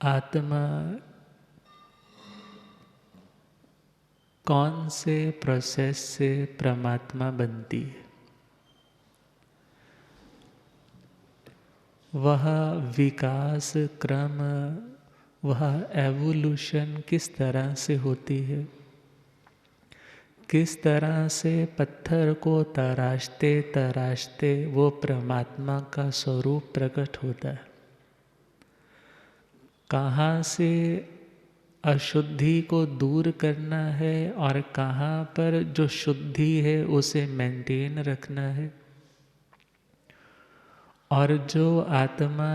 आत्मा कौन से प्रोसेस से परमात्मा बनती है, वह विकास क्रम, वह एवोल्यूशन किस तरह से होती है, किस तरह से पत्थर को तराशते तराशते वो परमात्मा का स्वरूप प्रकट होता है, कहाँ से अशुद्धि को दूर करना है और कहाँ पर जो शुद्धि है उसे मेंटेन रखना है। और जो आत्मा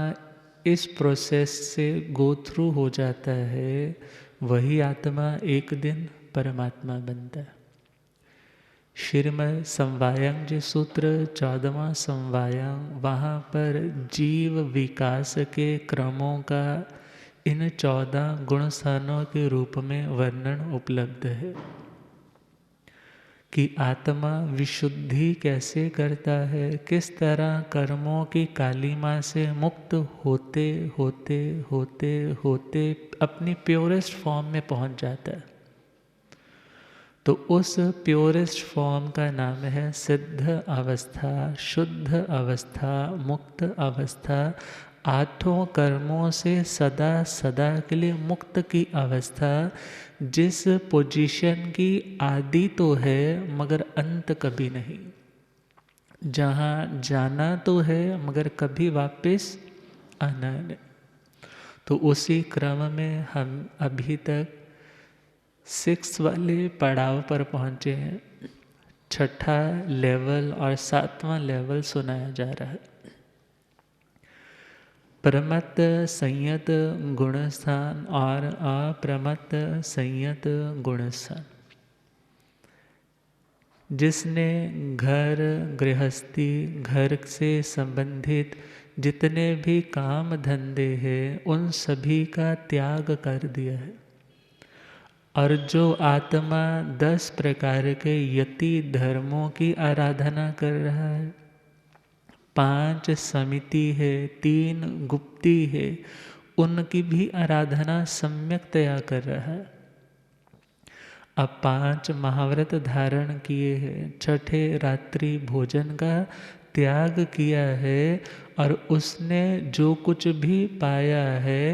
इस प्रोसेस से गो थ्रू हो जाता है, वही आत्मा एक दिन परमात्मा बनता है। श्रीमद् समवायंग जी सूत्र 14वां समवायंग, वहाँ पर जीव विकास के क्रमों का इन 14 गुण स्थानों के रूप में वर्णन उपलब्ध है कि आत्मा विशुद्धि कैसे करता है, किस तरह कर्मों की कालिमा से मुक्त होते होते होते होते अपनी प्योरेस्ट फॉर्म में पहुंच जाता है। तो उस प्योरेस्ट फॉर्म का नाम है सिद्ध अवस्था, शुद्ध अवस्था, मुक्त अवस्था, आठों कर्मों से सदा सदा के लिए मुक्त की अवस्था, जिस पोजीशन की आदि तो है मगर अंत कभी नहीं, जहाँ जाना तो है मगर कभी वापस आना नहीं। तो उसी क्रम में हम अभी तक 6 वाले पड़ाव पर पहुँचे हैं। 6ठा लेवल और 7वां लेवल सुनाया जा रहा है। प्रमत्त संयत गुणस्थान और अप्रमत्त संयत गुणस्थान। जिसने घर गृहस्थी, घर से संबंधित जितने भी काम धंधे हैं उन सभी का त्याग कर दिया है, और जो आत्मा 10 प्रकार के यति धर्मों की आराधना कर रहा है, 5 समिति है, 3 गुप्ती है, उनकी भी आराधना सम्यकतया कर रहा है। अब 5 महाव्रत धारण किए हैं, 6ठे रात्रि भोजन का त्याग किया है, और उसने जो कुछ भी पाया है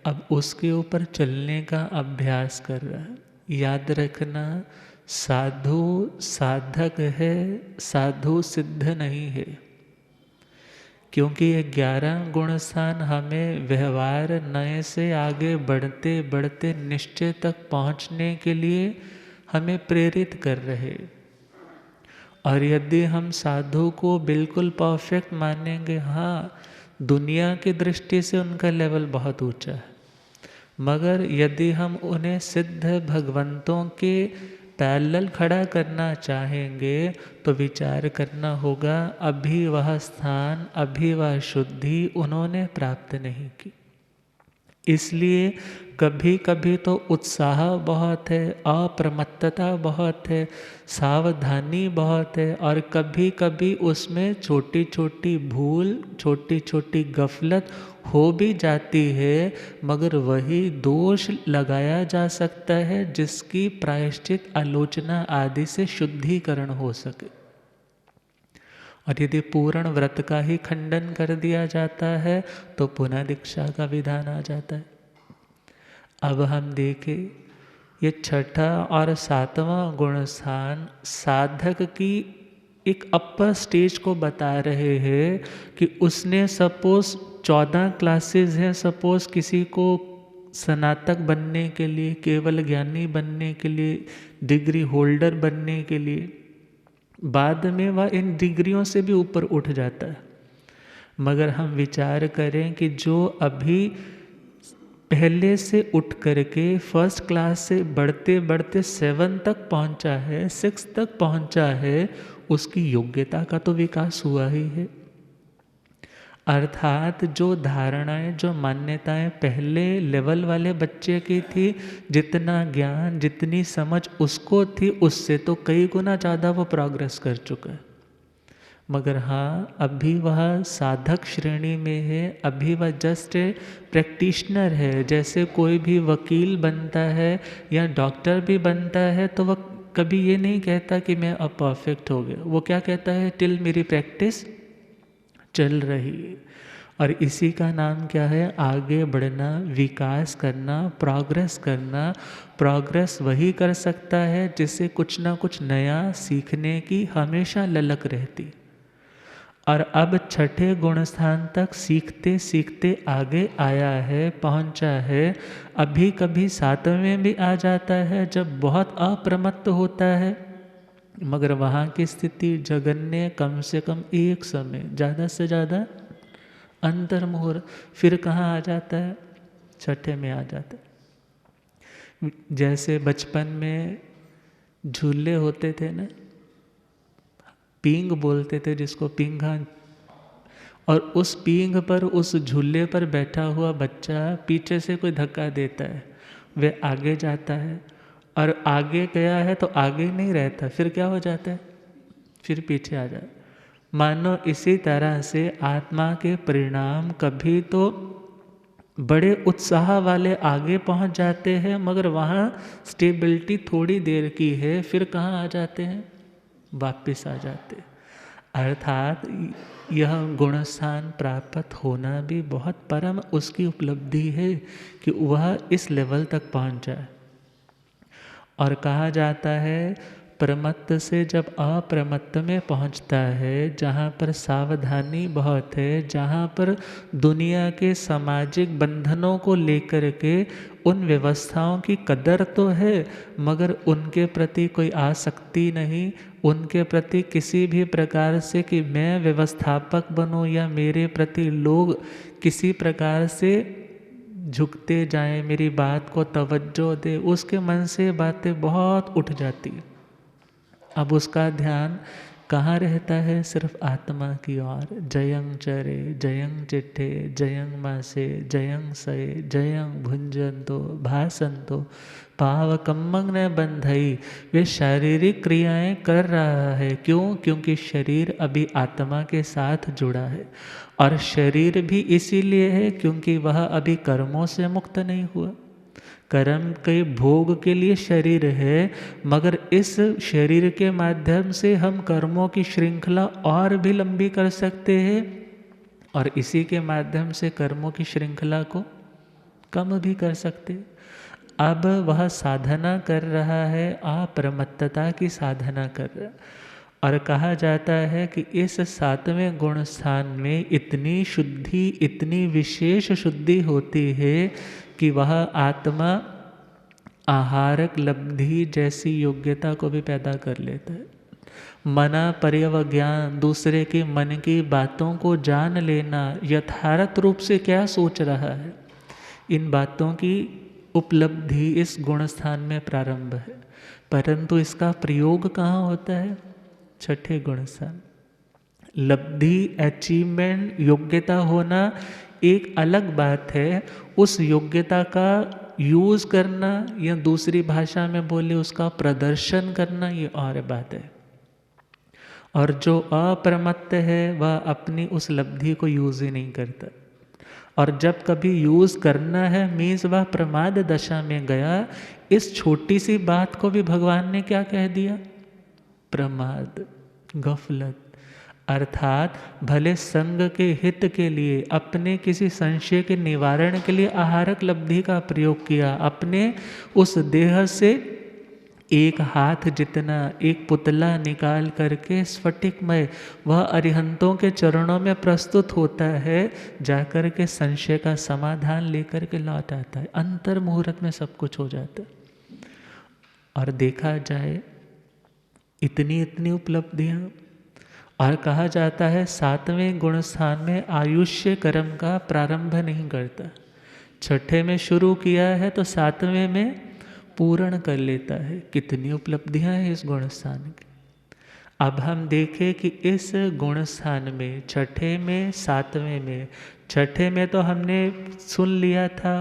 अब उसके ऊपर चलने का अभ्यास कर रहा है। याद रखना, साधु साधक है, साधु सिद्ध नहीं है, क्योंकि ये 11 गुण स्थान हमें व्यवहार नए से आगे बढ़ते बढ़ते निश्चय तक पहुंचने के लिए हमें प्रेरित कर रहे। और यदि हम साधु को बिल्कुल परफेक्ट मानेंगे, हाँ दुनिया की दृष्टि से उनका लेवल बहुत ऊंचा है, मगर यदि हम उन्हें सिद्ध भगवंतों के पैरेलल खड़ा करना चाहेंगे तो विचार करना होगा अभी वह स्थान, अभी वह शुद्धि उन्होंने प्राप्त नहीं की। इसलिए कभी कभी तो उत्साह बहुत है, अप्रमत्तता बहुत है, सावधानी बहुत है, और कभी कभी उसमें छोटी छोटी भूल, छोटी छोटी गफलत हो भी जाती है, मगर वही दोष लगाया जा सकता है जिसकी प्रायश्चित आलोचना आदि से शुद्धिकरण हो सके। और यदि पूर्ण व्रत का ही खंडन कर दिया जाता है तो पुनः दीक्षा का विधान आ जाता है। अब हम देखें, ये 6ठा और 7वां गुण स्थान साधक की एक अपर स्टेज को बता रहे हैं कि उसने सपोज 14 क्लासेस हैं, सपोज किसी को स्नातक बनने के लिए, केवल ज्ञानी बनने के लिए, डिग्री होल्डर बनने के लिए, बाद में वह इन डिग्रियों से भी ऊपर उठ जाता है। मगर हम विचार करें कि जो अभी पहले से उठ करके फर्स्ट क्लास से बढ़ते बढ़ते 7 तक पहुंचा है, 6 तक पहुंचा है, उसकी योग्यता का तो विकास हुआ ही है। अर्थात जो धारणाएं, जो मान्यताएं पहले लेवल वाले बच्चे की थी, जितना ज्ञान, जितनी समझ उसको थी, उससे तो कई गुना ज़्यादा वो प्रोग्रेस कर चुका है। मगर हाँ, अभी वह साधक श्रेणी में है, अभी वह जस्ट प्रैक्टिशनर है। जैसे कोई भी वकील बनता है या डॉक्टर भी बनता है तो वह कभी ये नहीं कहता कि मैं अब परफेक्ट हो गया। वो क्या कहता है, टिल मेरी प्रैक्टिस चल रही है। और इसी का नाम क्या है, आगे बढ़ना, विकास करना, प्रोग्रेस करना। प्रोग्रेस वही कर सकता है जिससे कुछ ना कुछ नया सीखने की हमेशा ललक रहती। और अब छठे गुण स्थान तक सीखते सीखते आगे आया है, पहुंचा है। अभी कभी सातवें भी आ जाता है जब बहुत अप्रमत्त होता है, मगर वहाँ की स्थिति जगन्य, कम से कम एक समय, ज़्यादा से ज़्यादा अंतर्मुहूर्त। फिर कहाँ आ जाता है, छठे में आ जाता है। जैसे बचपन में झूले होते थे ना, पींग बोलते थे जिसको, पींघा। और उस पींग पर, उस झूले पर बैठा हुआ बच्चा पीछे से कोई धक्का देता है, वह आगे जाता है। और आगे गया है तो आगे नहीं रहता, फिर क्या हो जाता है, फिर पीछे आ जाता है। मानो इसी तरह से आत्मा के परिणाम कभी तो बड़े उत्साह वाले आगे पहुंच जाते हैं, मगर वहाँ स्टेबिलिटी थोड़ी देर की है, फिर कहाँ आ जाते हैं, वापस आ जाते हैं। अर्थात यह गुणस्थान प्राप्त होना भी बहुत परम उसकी उपलब्धि है कि वह इस लेवल तक पहुंच जाए। और कहा जाता है, प्रमत्त से जब अप्रमत्त में पहुंचता है, जहाँ पर सावधानी बहुत है, जहाँ पर दुनिया के सामाजिक बंधनों को लेकर के उन व्यवस्थाओं की कदर तो है, मगर उनके प्रति कोई आसक्ति नहीं, उनके प्रति किसी भी प्रकार से कि मैं व्यवस्थापक बनूं या मेरे प्रति लोग किसी प्रकार से झुकते जाएं, मेरी बात को तवज्जो दे, उसके मन से बातें बहुत उठ जाती। अब उसका ध्यान कहाँ रहता है, सिर्फ आत्मा की ओर। जयं चरे जयं चिट्ठे जयं मासे जयं सये जयं भुंजंतो भासंतो पावकम्मंग न बंधई। वे शारीरिक क्रियाएं कर रहा है, क्यों, क्योंकि शरीर अभी आत्मा के साथ जुड़ा है। और शरीर भी इसीलिए है क्योंकि वह अभी कर्मों से मुक्त नहीं हुआ। कर्म के भोग के लिए शरीर है, मगर इस शरीर के माध्यम से हम कर्मों की श्रृंखला और भी लंबी कर सकते हैं, और इसी के माध्यम से कर्मों की श्रृंखला को कम भी कर सकते हैं। अब वह साधना कर रहा है, अप्रमत्तता की साधना कर रहा है। और कहा जाता है कि इस सातवें गुण स्थान में इतनी शुद्धि, इतनी विशेष शुद्धि होती है कि वह आत्मा आहारक लब्धि जैसी योग्यता को भी पैदा कर लेता है। मना पर्यवज्ञान, दूसरे के मन की बातों को जान लेना, यथार्थ रूप से क्या सोच रहा है, इन बातों की उपलब्धि इस गुण स्थान में प्रारंभ है। परंतु इसका प्रयोग कहाँ होता है, छठे गुण स्थान। लब्धि, अचीवमेंट, योग्यता होना एक अलग बात है, उस योग्यता का यूज करना या दूसरी भाषा में बोले उसका प्रदर्शन करना, ये और बात है। और जो अप्रमत्त है वह अपनी उस लब्धि को यूज ही नहीं करता। और जब कभी यूज करना है मीन्स वह प्रमाद दशा में गया। इस छोटी सी बात को भी भगवान ने क्या कह दिया, प्रमाद, गफलत। अर्थात भले संग के हित के लिए, अपने किसी संशय के निवारण के लिए आहारक लब्धि का प्रयोग किया, अपने उस देह से एक हाथ जितना एक पुतला निकाल करके स्फटिकमय वह अरिहंतों के चरणों में प्रस्तुत होता है, जाकर के संशय का समाधान लेकर के लौट आता है। अंतर मुहूर्त में सब कुछ हो जाता है। और देखा जाए इतनी इतनी उपलब्धियाँ। और कहा जाता है सातवें गुण स्थान में आयुष्य कर्म का प्रारंभ नहीं करता। छठे में शुरू किया है तो सातवें में पूर्ण कर लेता है। कितनी उपलब्धियां हैं इस गुण स्थान की। अब हम देखें कि इस गुण स्थान में, छठे में, सातवें में, छठे में तो हमने सुन लिया था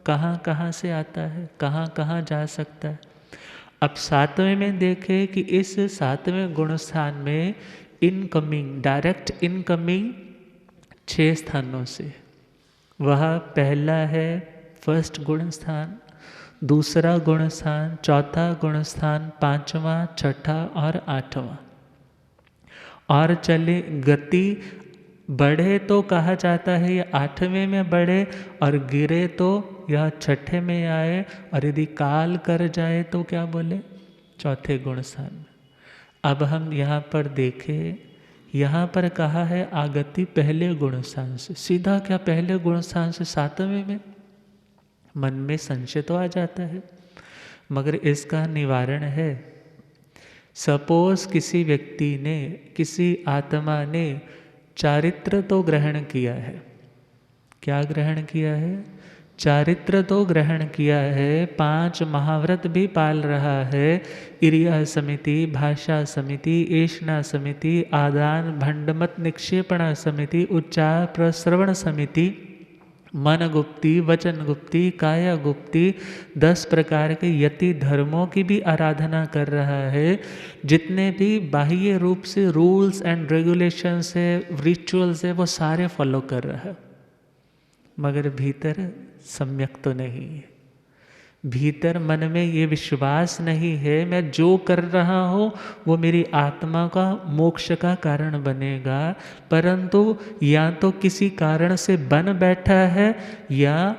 कहाँ कहाँ से आता है, कहाँ कहाँ जा सकता है। अब सातवें में देखें कि इस सातवें गुण स्थान में इनकमिंग, डायरेक्ट इनकमिंग 6 स्थानों से। वह पहला है फर्स्ट गुण स्थान, दूसरा गुण स्थान, चौथा गुण स्थान, पांचवा, छठा और आठवां। और चले गति बढ़े तो कहा जाता है यह 8वें में बढ़े, और गिरे तो यह 6ठे में आए, और यदि काल कर जाए तो क्या बोले, चौथे गुण स्थान में। अब हम यहाँ पर देखें, यहाँ पर कहा है आगति पहले गुण स्थान से, सीधा क्या पहले गुण स्थान से 7वें में? मन में संशय तो आ जाता है, मगर इसका निवारण है। सपोज किसी व्यक्ति ने, किसी आत्मा ने चारित्र तो ग्रहण किया है। क्या ग्रहण किया है? चारित्र तो ग्रहण किया है, 5 महाव्रत भी पाल रहा है, इरिया समिति, भाषा समिति, एषणा समिति, आदान भंडमत निक्षेपणा समिति, उच्चार प्रश्रवण समिति, मन गुप्ती, वचन गुप्ती, काया गुप्ती, 10 प्रकार के यति धर्मों की भी आराधना कर रहा है। जितने भी बाह्य रूप से रूल्स एंड रेगुलेशंस है, रिचुअल्स है, वो सारे फॉलो कर रहा है, मगर भीतर सम्यक तो नहीं है। भीतर मन में ये विश्वास नहीं है मैं जो कर रहा हूँ वो मेरी आत्मा का मोक्ष का कारण बनेगा, परंतु या तो किसी कारण से बन बैठा है, या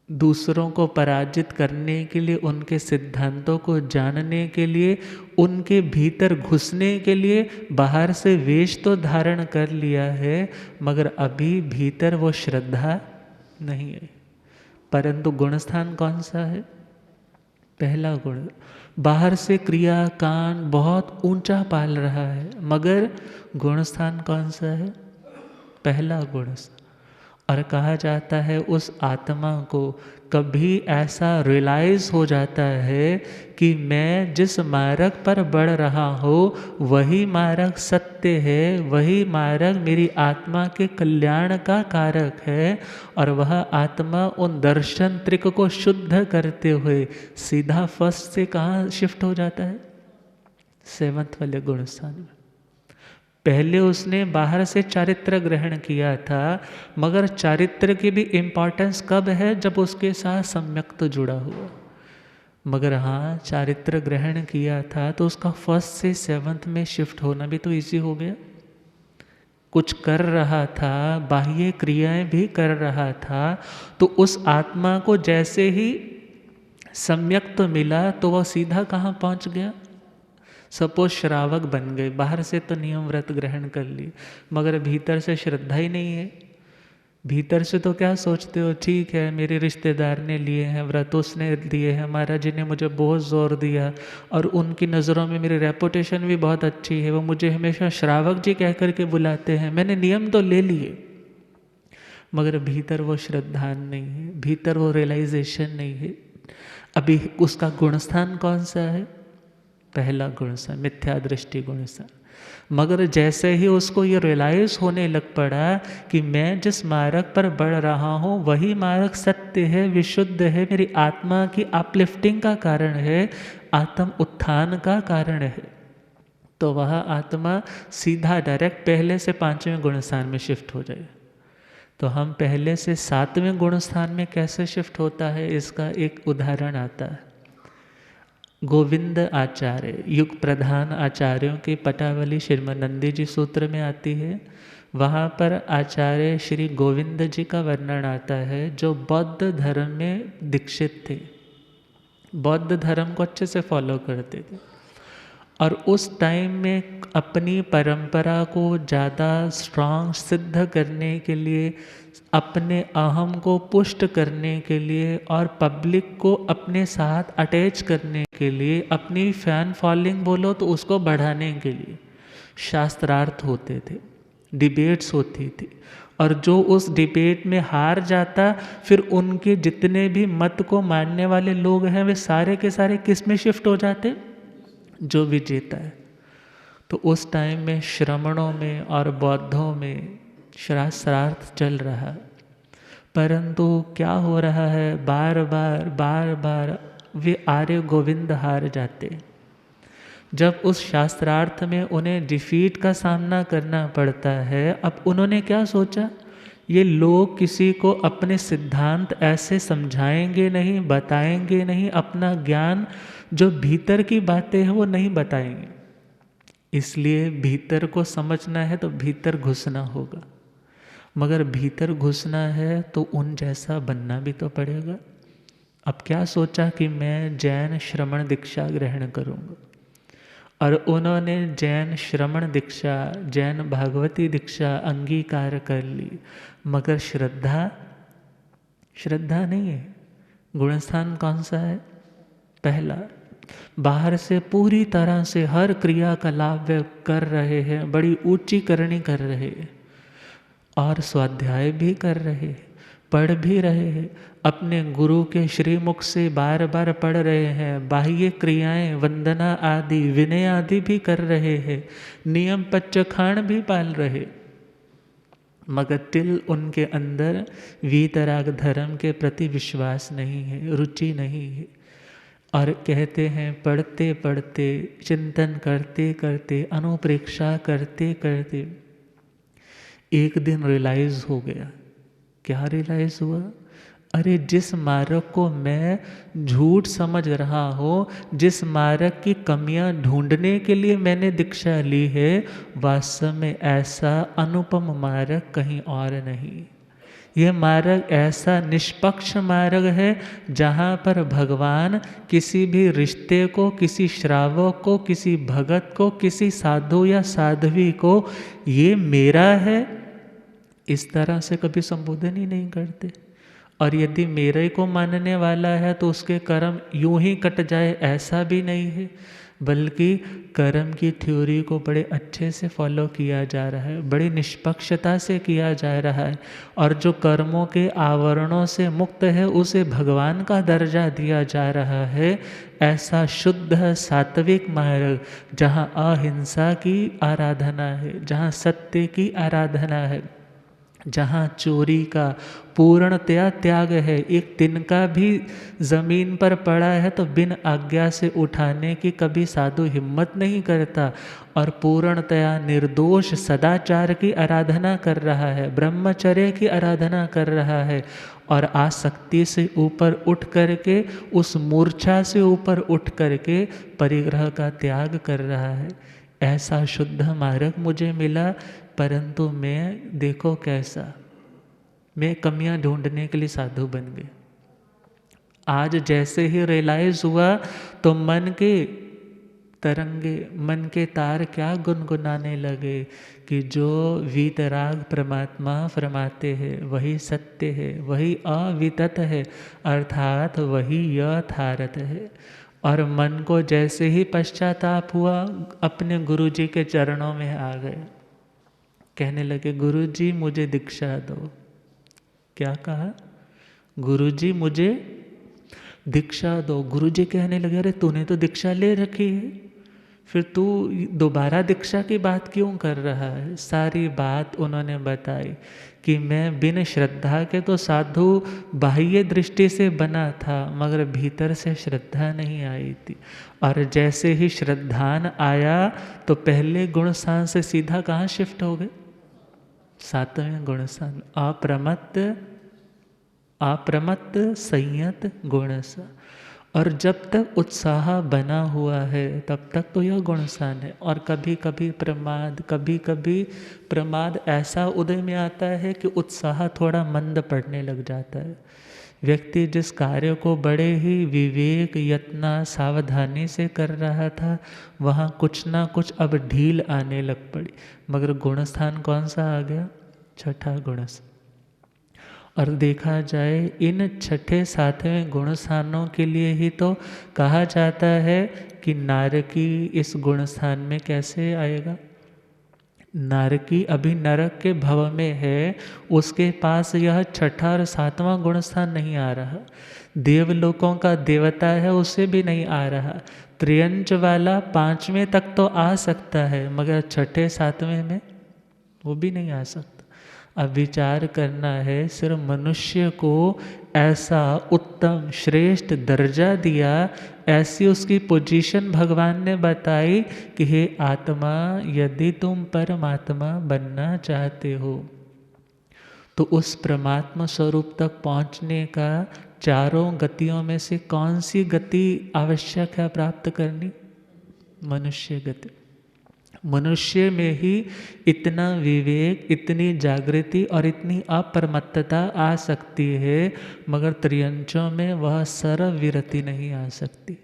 दूसरों को पराजित करने के लिए, उनके सिद्धांतों को जानने के लिए, उनके भीतर घुसने के लिए बाहर से वेश तो धारण कर लिया है, मगर अभी भीतर वो श्रद्धा नहीं है। परंतु गुणस्थान कौन सा है? पहला गुण। बाहर से क्रिया कांड बहुत ऊंचा पाल रहा है, मगर गुणस्थान कौन सा है? पहला गुण। और कहा जाता है उस आत्मा को कभी ऐसा रियलाइज हो जाता है कि मैं जिस मार्ग पर बढ़ रहा हूँ वही मार्ग सत्य है, वही मार्ग मेरी आत्मा के कल्याण का कारक है, और वह आत्मा उन दर्शन त्रिक को शुद्ध करते हुए सीधा फर्स्ट से कहाँ शिफ्ट हो जाता है? 7वें वाले गुण स्थान में। पहले उसने बाहर से चारित्र ग्रहण किया था, मगर चारित्र की भी इम्पोर्टेंस कब है? जब उसके साथ सम्यक तो जुड़ा हुआ। मगर हाँ, चारित्र ग्रहण किया था तो उसका फर्स्ट से 7वें में शिफ्ट होना भी तो इजी हो गया। कुछ कर रहा था, बाह्य क्रियाएं भी कर रहा था, तो उस आत्मा को जैसे ही सम्यक तो मिला तो वह सीधा कहाँ पहुँच गया? सपोज श्रावक बन गए, बाहर से तो नियम व्रत ग्रहण कर लिए, मगर भीतर से श्रद्धा ही नहीं है। भीतर से तो क्या सोचते हो, ठीक है मेरे रिश्तेदार ने लिए हैं व्रत, उसने लिए हैं, महाराज जी ने मुझे बहुत जोर दिया, और उनकी नज़रों में मेरी रेपुटेशन भी बहुत अच्छी है, वो मुझे हमेशा श्रावक जी कह करके बुलाते हैं, मैंने नियम तो ले लिए, मगर भीतर वो श्रद्धा नहीं है, भीतर वो रियलाइजेशन नहीं है। अभी उसका गुणस्थान कौन सा है? पहला गुण स्थान, मिथ्या दृष्टि गुण स्थान। मगर जैसे ही उसको ये रियलाइज होने लग पड़ा कि मैं जिस मार्ग पर बढ़ रहा हूँ वही मार्ग सत्य है, विशुद्ध है, मेरी आत्मा की अपलिफ्टिंग का कारण है, आत्म उत्थान का कारण है, तो वह आत्मा सीधा डायरेक्ट पहले से 5वें गुण स्थान में शिफ्ट हो जाए। तो हम पहले से 7वें गुण स्थान में कैसे शिफ्ट होता है, इसका एक उदाहरण आता है। गोविंद आचार्य, युग प्रधान आचार्यों की पटावली श्रीमद नंदी जी सूत्र में आती है। वहाँ पर आचार्य श्री गोविंद जी का वर्णन आता है, जो बौद्ध धर्म में दीक्षित थे, बौद्ध धर्म को अच्छे से फॉलो करते थे, और उस टाइम में अपनी परंपरा को ज़्यादा स्ट्रांग सिद्ध करने के लिए, अपने अहम को पुष्ट करने के लिए, और पब्लिक को अपने साथ अटैच करने के लिए, अपनी फैन फॉलोइंग बोलो तो उसको बढ़ाने के लिए शास्त्रार्थ होते थे, डिबेट्स होती थी, और जो उस डिबेट में हार जाता फिर उनके जितने भी मत को मानने वाले लोग हैं वे सारे के सारे किस में शिफ्ट हो जाते? जो विजेता है। तो उस टाइम में श्रमणों में और बौद्धों में शास्त्रार्थ चल रहा, परंतु क्या हो रहा है, बार बार वे आर्य गोविंद हार जाते। जब उस शास्त्रार्थ में उन्हें डिफीट का सामना करना पड़ता है, अब उन्होंने क्या सोचा, ये लोग किसी को अपने सिद्धांत ऐसे समझाएंगे नहीं, बताएंगे नहीं, अपना ज्ञान जो भीतर की बातें हैं वो नहीं बताएंगे। इसलिए भीतर को समझना है तो भीतर घुसना होगा, मगर भीतर घुसना है तो उन जैसा बनना भी तो पड़ेगा। अब क्या सोचा कि मैं जैन श्रमण दीक्षा ग्रहण करूँगा, और उन्होंने जैन श्रमण दीक्षा, जैन भागवती दीक्षा अंगीकार कर ली, मगर श्रद्धा नहीं है। गुणस्थान कौन सा है? पहला। बाहर से पूरी तरह से हर क्रियाकलाप वे कर रहे हैं, बड़ी ऊंची करनी कर रहे हैं, और स्वाध्याय भी कर रहे हैं, पढ़ भी रहे हैं, अपने गुरु के श्रीमुख से बार बार पढ़ रहे हैं, बाह्य क्रियाएं वंदना आदि विनय आदि भी कर रहे हैं, नियम पच्चखाण भी पाल रहे, मगर तिल उनके अंदर वीतराग धर्म के प्रति विश्वास नहीं है, रुचि नहीं है। और कहते हैं पढ़ते पढ़ते, चिंतन करते करते, अनुप्रेक्षा करते करते एक दिन रियलाइज हो गया। क्या रियलाइज हुआ? अरे जिस मार्ग को मैं झूठ समझ रहा हूँ, जिस मार्ग की कमियां ढूंढने के लिए मैंने दीक्षा ली है, वास्तव में ऐसा अनुपम मार्ग कहीं और नहीं। यह मार्ग ऐसा निष्पक्ष मार्ग है जहाँ पर भगवान किसी भी रिश्ते को, किसी श्रावक को, किसी भगत को, किसी साधु या साध्वी को ये मेरा है इस तरह से कभी संबोधन ही नहीं करते। और यदि मेरे को मानने वाला है तो उसके कर्म यूं ही कट जाए ऐसा भी नहीं है, बल्कि कर्म की थ्योरी को बड़े अच्छे से फॉलो किया जा रहा है, बड़ी निष्पक्षता से किया जा रहा है, और जो कर्मों के आवरणों से मुक्त है उसे भगवान का दर्जा दिया जा रहा है। ऐसा शुद्ध सात्विक मार्ग जहाँ अहिंसा की आराधना है, जहाँ सत्य की आराधना है, जहाँ चोरी का पूर्णतया त्याग है, एक तिनका भी जमीन पर पड़ा है तो बिन आज्ञा से उठाने की कभी साधु हिम्मत नहीं करता, और पूर्णतया निर्दोष सदाचार की आराधना कर रहा है, ब्रह्मचर्य की आराधना कर रहा है, और आसक्ति से ऊपर उठ करके, उस मूर्छा से ऊपर उठ करके परिग्रह का त्याग कर रहा है। ऐसा शुद्ध मार्ग मुझे मिला, परंतु मैं देखो कैसा, मैं कमियां ढूंढने के लिए साधु बन गए। आज जैसे ही रियलाइज हुआ तो मन के तरंगे, मन के तार क्या गुनगुनाने लगे कि जो वीतराग परमात्मा फरमाते हैं वही सत्य है, वही अवितत है, अर्थात वही यथार्थ है। और मन को जैसे ही पश्चाताप हुआ, अपने गुरुजी के चरणों में आ गए, कहने लगे गुरुजी मुझे दीक्षा दो। क्या कहा? गुरुजी मुझे दीक्षा दो। गुरुजी कहने लगे अरे तूने तो दीक्षा ले रखी है, फिर तू दोबारा दीक्षा की बात क्यों कर रहा है? सारी बात उन्होंने बताई कि मैं बिन श्रद्धा के तो साधु बाह्य दृष्टि से बना था, मगर भीतर से श्रद्धा नहीं आई थी। और जैसे ही श्रद्धान आया तो पहले गुणस्थान से सीधा कहाँ शिफ्ट हो गए? सातवें गुणस्थान, अप्रमत्त संयत गुणस्थान। और जब तक उत्साह बना हुआ है तब तक तो यह गुणस्थान है। और कभी कभी प्रमाद ऐसा उदय में आता है कि उत्साह थोड़ा मंद पड़ने लग जाता है। व्यक्ति जिस कार्य को बड़े ही विवेक, यत्न, सावधानी से कर रहा था, वहाँ कुछ ना कुछ अब ढील आने लग पड़ी। मगर गुणस्थान कौन सा आ गया? छठा गुणस्थान। और देखा जाए इन छठे सातवें गुणस्थानों के लिए ही तो कहा जाता है कि नारकी इस गुणस्थान में कैसे आएगा। नारकी अभी नरक के भव में है, उसके पास यह छठा और सातवां गुणस्थान नहीं आ रहा। देवलोकों का देवता है, उसे भी नहीं आ रहा। त्रियंच वाला 5वें तक तो आ सकता है, मगर छठे सातवें में वो भी नहीं आ सकता। अब विचार करना है, सिर्फ मनुष्य को ऐसा उत्तम श्रेष्ठ दर्जा दिया, ऐसी उसकी पोजीशन भगवान ने बताई कि हे आत्मा, यदि तुम परमात्मा बनना चाहते हो तो उस परमात्मा स्वरूप तक पहुंचने का चारों गतियों में से कौन सी गति आवश्यक है प्राप्त करनी? मनुष्य गति। मनुष्य में ही इतना विवेक, इतनी जागृति और इतनी अपरमत्तता आ सकती है, मगर त्रियंचों में वह सर्वविरति नहीं आ सकती।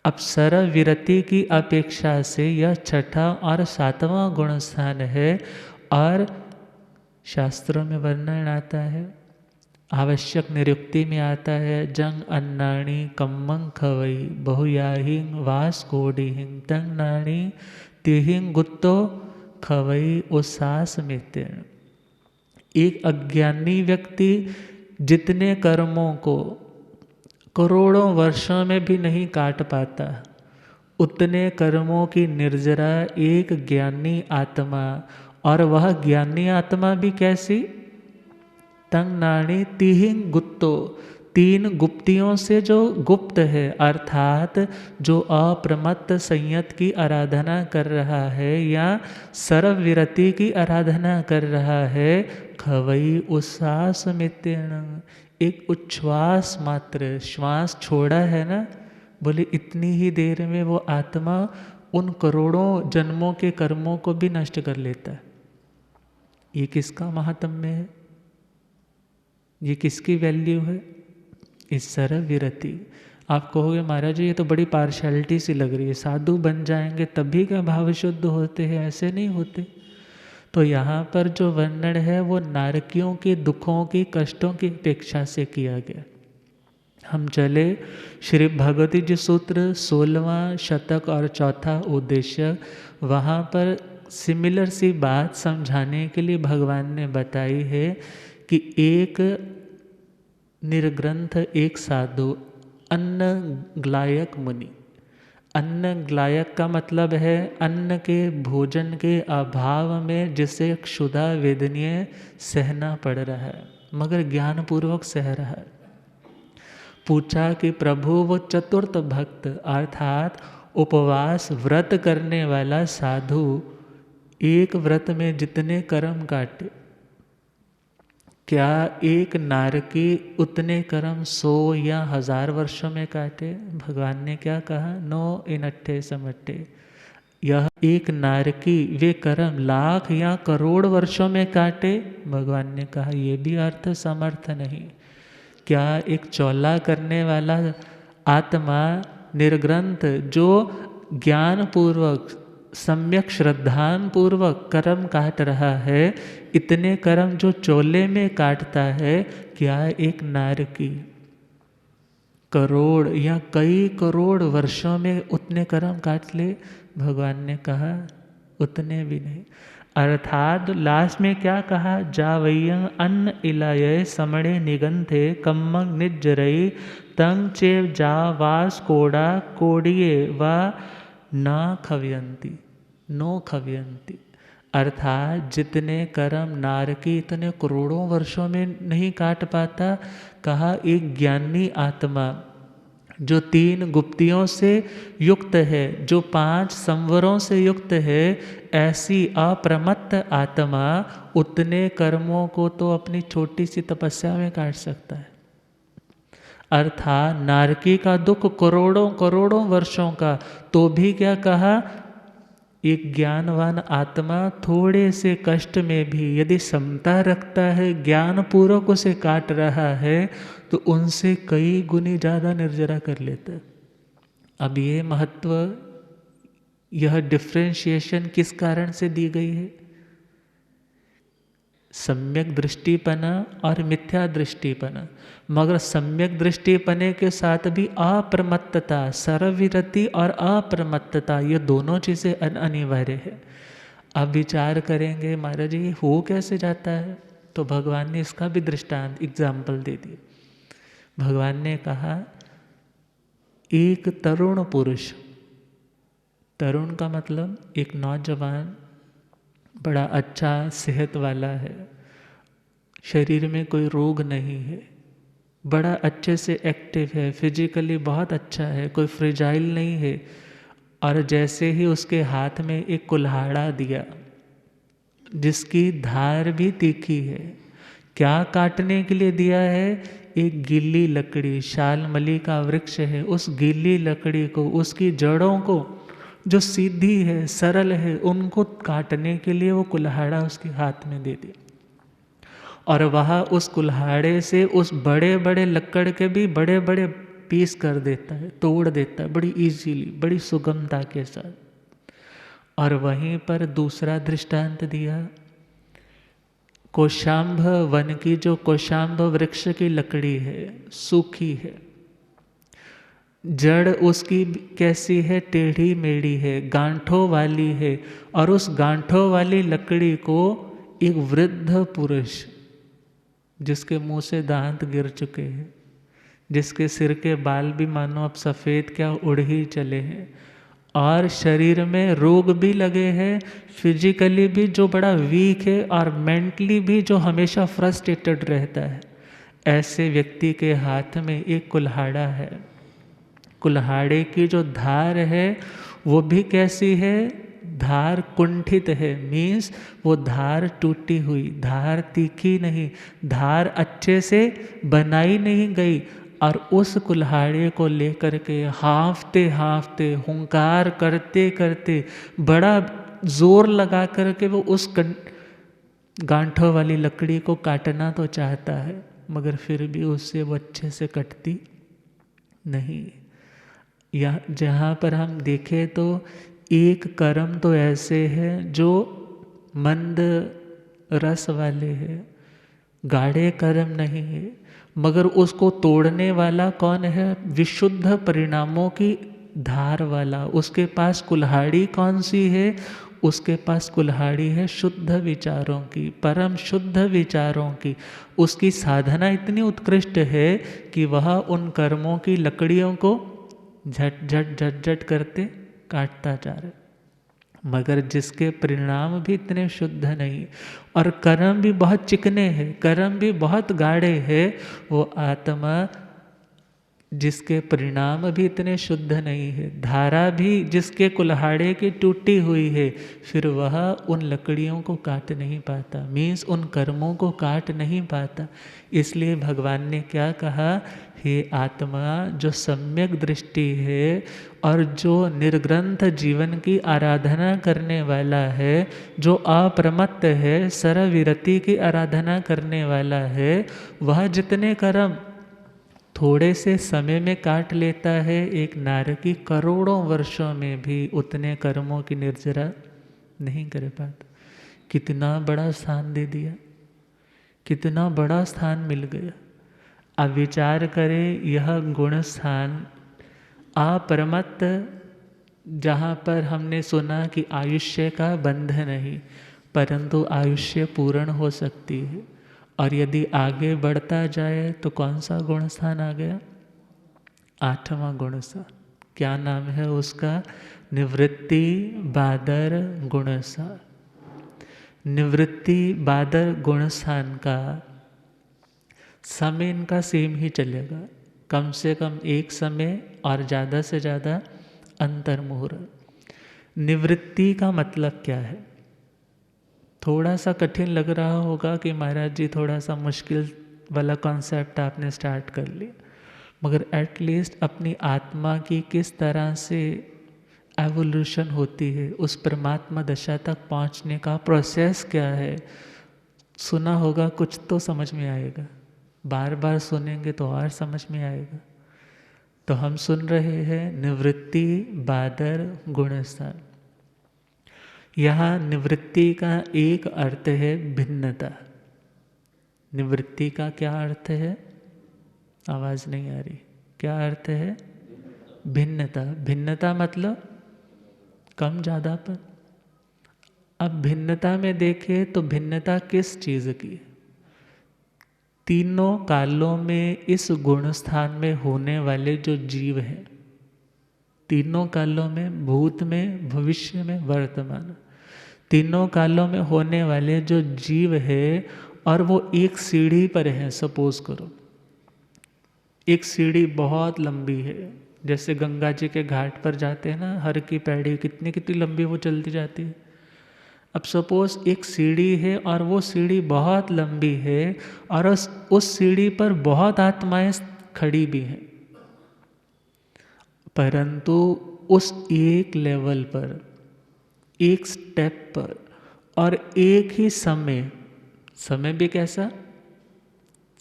अब सर्वविरति की अपेक्षा से यह छठा और सातवां गुण स्थान है। और शास्त्रों में वर्णन आता है, आवश्यक निरुक्ति में आता है, जंग अन्नाणी कम्मं खवई बहुयाहिं वास कोडिहिं तंग नाणी तिहिं गुत्तो खवई उसास मितेन। एक अज्ञानी व्यक्ति जितने कर्मों को करोड़ों वर्षों में भी नहीं काट पाता, उतने कर्मों की निर्जरा एक ज्ञानी आत्मा, और वह ज्ञानी आत्मा भी कैसी? तंग नाणी तिहिं गुप्तो, तीन गुप्तियों से जो गुप्त है, अर्थात जो अप्रमत्त संयत की आराधना कर रहा है या सर्वविरति की आराधना कर रहा है। खवई उसास मितेन, एक उच्छ्वास मात्र, श्वास छोड़ा है ना, बोले इतनी ही देर में वो आत्मा उन करोड़ों जन्मों के कर्मों को भी नष्ट कर लेता है। ये किसका महात्म्य है? ये किसकी वैल्यू है? इस सर्वविरति। आप कहोगे महाराज जी ये तो बड़ी पार्शैलिटी सी लग रही है, साधु बन जाएंगे तभी क्या भाव शुद्ध होते हैं? ऐसे नहीं होते। तो यहाँ पर जो वर्णन है वो नारकियों के दुखों की, कष्टों की अपेक्षा से किया गया। हम चले श्री भगवती जी सूत्र 16वां शतक और चौथा उद्देश्य, वहाँ पर सिमिलर सी बात समझाने के लिए भगवान ने बताई है कि एक निर्ग्रंथ, एक साधु, अन्न ग्लायक मुनि। अन्न ग्लायक का मतलब है अन्न के, भोजन के अभाव में जिसे क्षुधा वेदनीय सहना पड़ रहा है, मगर ज्ञानपूर्वक सह रहा है। पूछा कि प्रभु वो चतुर्थ भक्त अर्थात उपवास व्रत करने वाला साधु एक व्रत में जितने कर्म काटे, क्या एक नारकी उतने कर्म 100 या 1000 वर्षों में काटे? भगवान ने क्या कहा? नो इनट्ठे समट्ठे। यह एक नारकी वे कर्म लाख या करोड़ वर्षों में काटे? भगवान ने कहा ये भी अर्थ समर्थ नहीं। क्या एक चौला करने वाला आत्मा निर्ग्रंथ जो ज्ञान पूर्वक सम्यक श्रद्धान पूर्वक कर्म काट रहा है, इतने कर्म जो चोले में काटता है, क्या एक नारकी करोड़ या कई करोड़ वर्षों में उतने कर्म काट ले? भगवान ने कहा उतने भी नहीं। अर्थात लास्ट में क्या कहा? जावय्यं अन्न इलाये समणे निगंथे कम्मं निज्जरई तंग चेव जा वास कोड़ा कोड़िए व न खव्यंती, नो खव्यंती। अर्थात जितने कर्म नारकी इतने करोड़ों वर्षों में नहीं काट पाता, कहा एक ज्ञानी आत्मा जो 3 गुप्तियों से युक्त है, जो 5 संवरों से युक्त है, ऐसी अप्रमत्त आत्मा उतने कर्मों को तो अपनी छोटी सी तपस्या में काट सकता है। अर्थात नारकी का दुख करोड़ों करोड़ों वर्षों का, तो भी क्या कहा? एक ज्ञानवान आत्मा थोड़े से कष्ट में भी यदि समता रखता है, ज्ञान पूर्वक उसे काट रहा है, तो उनसे कई गुनी ज़्यादा निर्जरा कर लेता है। अब ये महत्व, यह डिफ्रेंशिएशन किस कारण से दी गई है? सम्यक दृष्टिपना और मिथ्या दृष्टिपना। मगर सम्यक दृष्टिपने के साथ भी अप्रमत्तता, सर्वविरति और अप्रमत्तता, ये दोनों चीज़ें अनिवार्य है। अब विचार करेंगे महाराज जी हो कैसे जाता है? तो भगवान ने इसका भी दृष्टांत एग्जाम्पल दे दिए। भगवान ने कहा एक तरुण पुरुष, तरुण का मतलब एक नौजवान बड़ा अच्छा सेहत वाला है, शरीर में कोई रोग नहीं है, बड़ा अच्छे से एक्टिव है, फिजिकली बहुत अच्छा है, कोई फ्रेजाइल नहीं है। और जैसे ही उसके हाथ में एक कुल्हाड़ा दिया जिसकी धार भी तीखी है, क्या काटने के लिए दिया है? एक गीली लकड़ी, शालमली का वृक्ष है, उस गीली लकड़ी को, उसकी जड़ों को जो सीधी है, सरल है, उनको काटने के लिए वो कुल्हाड़ा उसके हाथ में दे दिया। और वह उस कुल्हाड़े से उस बड़े बड़े लकड़ के भी बड़े बड़े पीस कर देता है, तोड़ देता है बड़ी इजीली, बड़ी सुगमता के साथ। और वहीं पर दूसरा दृष्टांत दिया, कोशाम्भ वन की, जो कोशाम्भ वृक्ष की लकड़ी है, सूखी है, जड़ उसकी कैसी है? टेढ़ी मेढ़ी है, गांठों वाली है। और उस गांठों वाली लकड़ी को एक वृद्ध पुरुष, जिसके मुंह से दांत गिर चुके हैं, जिसके सिर के बाल भी मानो अब सफ़ेद क्या उड़ ही चले हैं, और शरीर में रोग भी लगे हैं, फिजिकली भी जो बड़ा वीक है, और मेंटली भी जो हमेशा फ्रस्ट्रेटेड रहता है, ऐसे व्यक्ति के हाथ में एक कुल्हाड़ा है। कुल्हाड़े की जो धार है वो भी कैसी है? धार कुंठित है, मीन्स वो धार टूटी हुई, धार तीखी नहीं, धार अच्छे से बनाई नहीं गई। और उस कुल्हाड़े को लेकर के हाँफते हाँफते, हुंकार करते करते, बड़ा जोर लगा करके वो उस गांठों वाली लकड़ी को काटना तो चाहता है, मगर फिर भी उससे वो अच्छे से कटती नहीं। या जहाँ पर हम देखें तो एक कर्म तो ऐसे हैं जो मंद रस वाले हैं, गाढ़े कर्म नहीं है, मगर उसको तोड़ने वाला कौन है? विशुद्ध परिणामों की धार वाला। उसके पास कुल्हाड़ी कौन सी है? उसके पास कुल्हाड़ी है शुद्ध विचारों की, परम शुद्ध विचारों की। उसकी साधना इतनी उत्कृष्ट है कि वह उन कर्मों की लकड़ियों को झट झट झट झट करते काटता जा रहा है, मगर जिसके परिणाम भी इतने शुद्ध नहीं और कर्म भी बहुत चिकने हैं, कर्म भी बहुत गाढ़े हैं, वो आत्मा जिसके परिणाम भी इतने शुद्ध नहीं है, धारा भी जिसके कुल्हाड़े की टूटी हुई है, फिर वह उन लकड़ियों को काट नहीं पाता, मीन्स उन कर्मों को काट नहीं पाता। इसलिए भगवान ने क्या कहा? हे आत्मा, जो सम्यक दृष्टि है और जो निर्ग्रंथ जीवन की आराधना करने वाला है, जो अप्रमत्त है, सरविरति की आराधना करने वाला है, वह जितने कर्म थोड़े से समय में काट लेता है, एक नारकी करोड़ों वर्षों में भी उतने कर्मों की निर्जरा नहीं कर पाता। कितना बड़ा स्थान दे दिया, कितना बड़ा स्थान मिल गया। अब विचार करें, यह गुण स्थान अपरमत्त, जहाँ पर हमने सुना कि आयुष्य का बंध नहीं, परंतु आयुष्य पूर्ण हो सकती है। और यदि आगे बढ़ता जाए तो कौन सा गुण स्थान आ गया? 8वां गुण स्थान। क्या नाम है उसका? निवृत्ति बादर गुण स्थान। निवृत्ति बादर गुण स्थान का समय इनका सेम ही चलेगा, कम से कम एक समय और ज़्यादा से ज़्यादा अंतर मुहूर्त। निवृत्ति का मतलब क्या है? थोड़ा सा कठिन लग रहा होगा कि महाराज जी थोड़ा सा मुश्किल वाला कॉन्सेप्ट आपने स्टार्ट कर लिया, मगर एटलीस्ट अपनी आत्मा की किस तरह से एवोल्यूशन होती है, उस परमात्मा दशा तक पहुंचने का प्रोसेस क्या है, सुना होगा, कुछ तो समझ में आएगा। बार बार सुनेंगे तो और समझ में आएगा। तो हम सुन रहे हैं निवृत्ति बादर गुण स्थान। यहाँ निवृत्ति का एक अर्थ है भिन्नता। निवृत्ति का क्या अर्थ है? आवाज़ नहीं आ रही। क्या अर्थ है? भिन्नता। भिन्नता मतलब कम ज़्यादापन। अब भिन्नता में देखें तो भिन्नता किस चीज़ की? तीनों कालों में इस गुण स्थान में होने वाले जो जीव हैं, तीनों कालों में, भूत में, भविष्य में, वर्तमान, तीनों कालों में होने वाले जो जीव है, और वो एक सीढ़ी पर है, सपोज करो एक सीढ़ी बहुत लंबी है, जैसे गंगा जी के घाट पर जाते हैं ना, हर की पैड़ी कितनी कितनी लंबी वो चलती जाती है। अब सपोज एक सीढ़ी है और वो सीढ़ी बहुत लंबी है और उस सीढ़ी पर बहुत आत्माएं खड़ी भी हैं, परंतु उस एक लेवल पर, एक स्टेप पर और एक ही समय भी कैसा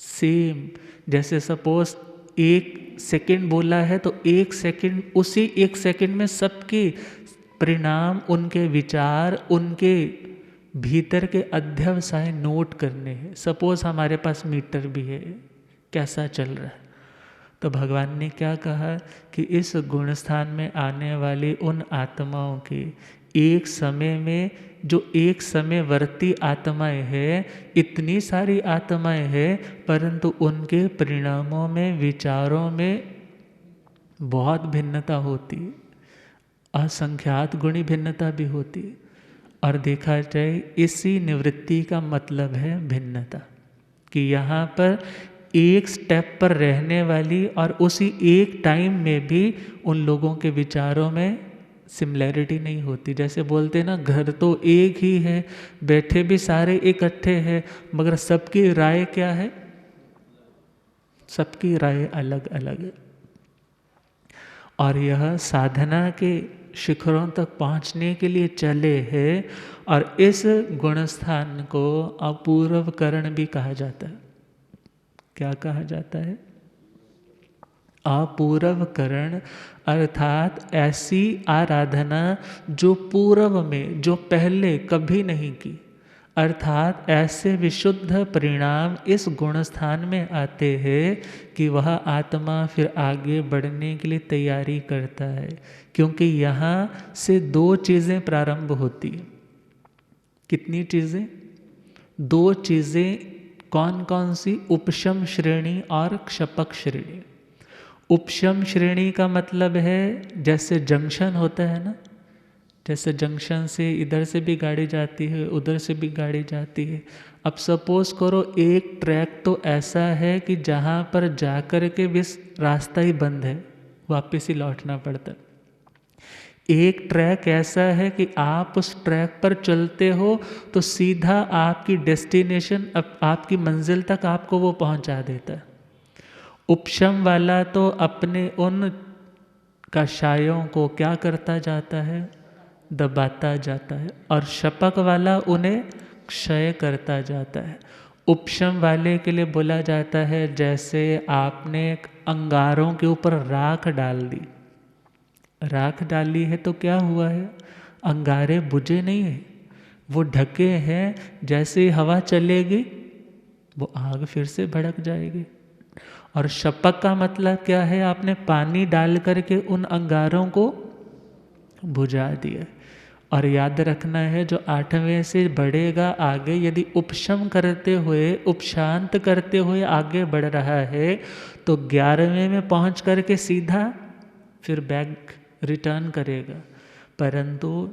सेम, जैसे सपोज 1 सेकंड बोला है तो 1 सेकंड, उसी 1 सेकंड में सबके परिणाम, उनके विचार, उनके भीतर के अध्यवसाय नोट करने हैं। सपोज हमारे पास मीटर भी है, कैसा चल रहा है, तो भगवान ने क्या कहा कि इस गुण स्थान में आने वाली उन आत्माओं की एक समय में, जो एक समयवर्ती आत्माएं हैं, इतनी सारी आत्माएं हैं, परंतु उनके परिणामों में, विचारों में बहुत भिन्नता होती है, असंख्यात गुणी भिन्नता भी होती है। और देखा जाए इसी निवृत्ति का मतलब है भिन्नता, कि यहाँ पर एक स्टेप पर रहने वाली और उसी एक टाइम में भी उन लोगों के विचारों में सिमिलैरिटी नहीं होती। जैसे बोलते हैं ना, घर तो एक ही है, बैठे भी सारे इकट्ठे हैं, मगर सबकी राय क्या है, सबकी राय अलग अलग है। और यह साधना के शिखरों तक पहुंचने के लिए चले हैं, और इस गुणस्थान को अपूर्वकरण भी कहा जाता है। क्या कहा जाता है? अपूर्वकरण, अर्थात ऐसी आराधना जो पूर्व में, जो पहले कभी नहीं की, अर्थात ऐसे विशुद्ध परिणाम इस गुणस्थान में आते हैं कि वह आत्मा फिर आगे बढ़ने के लिए तैयारी करता है। क्योंकि यहाँ से 2 चीज़ें प्रारंभ होती हैं। कितनी चीज़ें? 2 चीज़ें। कौन कौन सी? उपशम श्रेणी और क्षपक श्रेणी। उपशम श्रेणी का मतलब है, जैसे जंक्शन होता है ना, जैसे जंक्शन से इधर से भी गाड़ी जाती है, उधर से भी गाड़ी जाती है। अब सपोज करो एक ट्रैक तो ऐसा है कि जहाँ पर जाकर के भी रास्ता ही बंद है, वापस ही लौटना पड़ता है। एक ट्रैक ऐसा है कि आप उस ट्रैक पर चलते हो तो सीधा आपकी डेस्टिनेशन, आपकी मंजिल तक आपको वो पहुंचा देता है। उपशम वाला तो अपने उन कषायों को क्या करता जाता है? दबाता जाता है। और शपक वाला उन्हें क्षय करता जाता है। उपशम वाले के लिए बोला जाता है, जैसे आपने अंगारों के ऊपर राख डाल दी, राख डाली है तो क्या हुआ है? अंगारे बुझे नहीं है, वो ढके हैं। जैसे ही हवा चलेगी वो आग फिर से भड़क जाएगी। और शपक का मतलब क्या है? आपने पानी डाल करके उन अंगारों को बुझा दिया। और याद रखना है, जो 8वें से बढ़ेगा आगे, यदि उपशम करते हुए, उपशांत करते हुए आगे बढ़ रहा है, तो 11वें में पहुंच करके सीधा फिर बैक रिटर्न करेगा। परंतु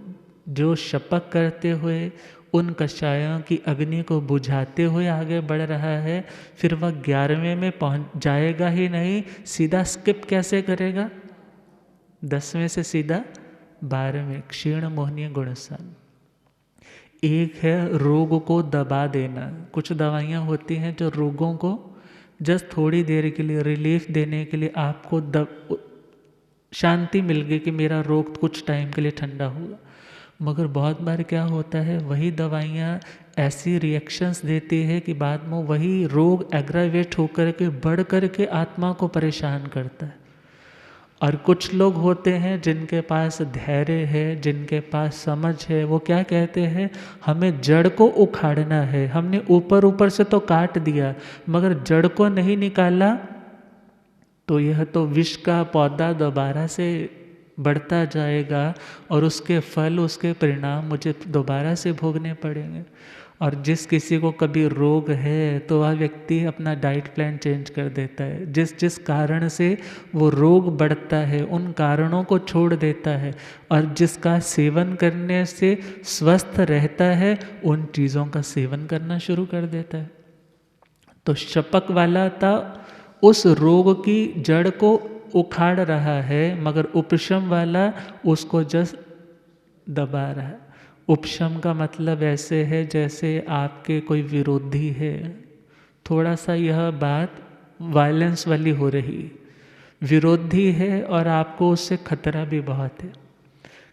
जो शपक करते हुए उन कषायों की अग्नि को बुझाते हुए आगे बढ़ रहा है, फिर वह 11वें में पहुंच जाएगा ही नहीं, सीधा स्किप कैसे करेगा? 10वें से सीधा 12वें, क्षीण मोहनीय गुणस्थान। एक है रोग को दबा देना। कुछ दवाइयाँ होती हैं जो रोगों को जस्ट थोड़ी देर के लिए रिलीफ देने के लिए आपको शांति मिल गई कि मेरा रोग कुछ टाइम के लिए ठंडा हुआ। मगर बहुत बार क्या होता है, वही दवाइयाँ ऐसी रिएक्शंस देती है कि बाद में वही रोग एग्रावेट होकर के बढ़ कर के आत्मा को परेशान करता है। और कुछ लोग होते हैं जिनके पास धैर्य है, जिनके पास समझ है, वो क्या कहते हैं, हमें जड़ को उखाड़ना है। हमने ऊपर ऊपर से तो काट दिया, मगर जड़ को नहीं निकाला तो यह तो विष का पौधा दोबारा से बढ़ता जाएगा और उसके फल, उसके परिणाम मुझे दोबारा से भोगने पड़ेंगे। और जिस किसी को कभी रोग है तो वह व्यक्ति अपना डाइट प्लान चेंज कर देता है। जिस जिस कारण से वो रोग बढ़ता है उन कारणों को छोड़ देता है, और जिसका सेवन करने से स्वस्थ रहता है उन चीज़ों का सेवन करना शुरू कर देता है। तो शपक वाला था उस रोग की जड़ को उखाड़ रहा है, मगर उपशम वाला उसको जस्ट दबा रहा है। उपशम का मतलब ऐसे है जैसे आपके कोई विरोधी है, थोड़ा सा यह बात वायलेंस वाली हो रही, विरोधी है और आपको उससे खतरा भी बहुत है।